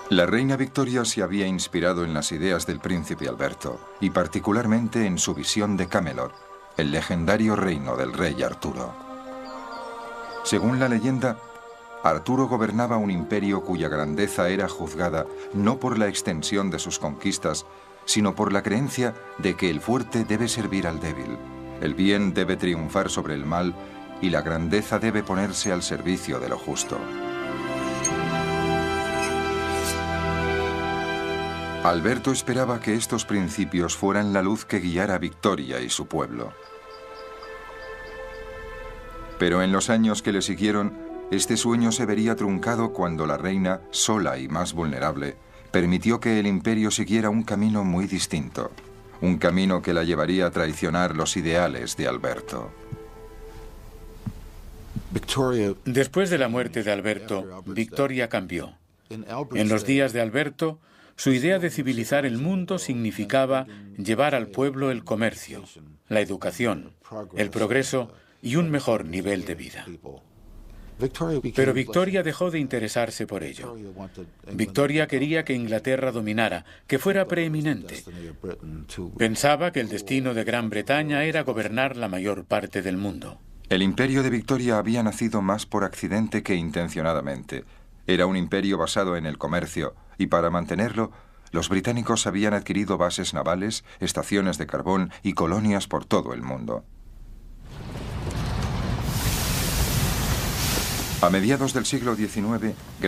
La reina Victoria se había inspirado en las ideas del príncipe Alberto y particularmente en su visión de Camelot, el legendario reino del rey Arturo. Según la leyenda, Arturo gobernaba un imperio cuya grandeza era juzgada no por la extensión de sus conquistas, sino por la creencia de que el fuerte debe servir al débil, el bien debe triunfar sobre el mal y la grandeza debe ponerse al servicio de lo justo. Alberto esperaba que estos principios fueran la luz que guiara a Victoria y su pueblo. Pero en los años que le siguieron, este sueño se vería truncado cuando la reina, sola y más vulnerable, permitió que el imperio siguiera un camino muy distinto, un camino que la llevaría a traicionar los ideales de Alberto. Después de la muerte de Alberto, Victoria cambió. En los días de Alberto, su idea de civilizar el mundo significaba llevar al pueblo el comercio, la educación, el progreso y un mejor nivel de vida. Pero Victoria dejó de interesarse por ello. Victoria quería que Inglaterra dominara, que fuera preeminente. Pensaba que el destino de Gran Bretaña era gobernar la mayor parte del mundo. El imperio de Victoria había nacido más por accidente que intencionadamente. Era un imperio basado en el comercio, y para mantenerlo, los británicos habían adquirido bases navales, estaciones de carbón y colonias por todo el mundo. A mediados del siglo XIX,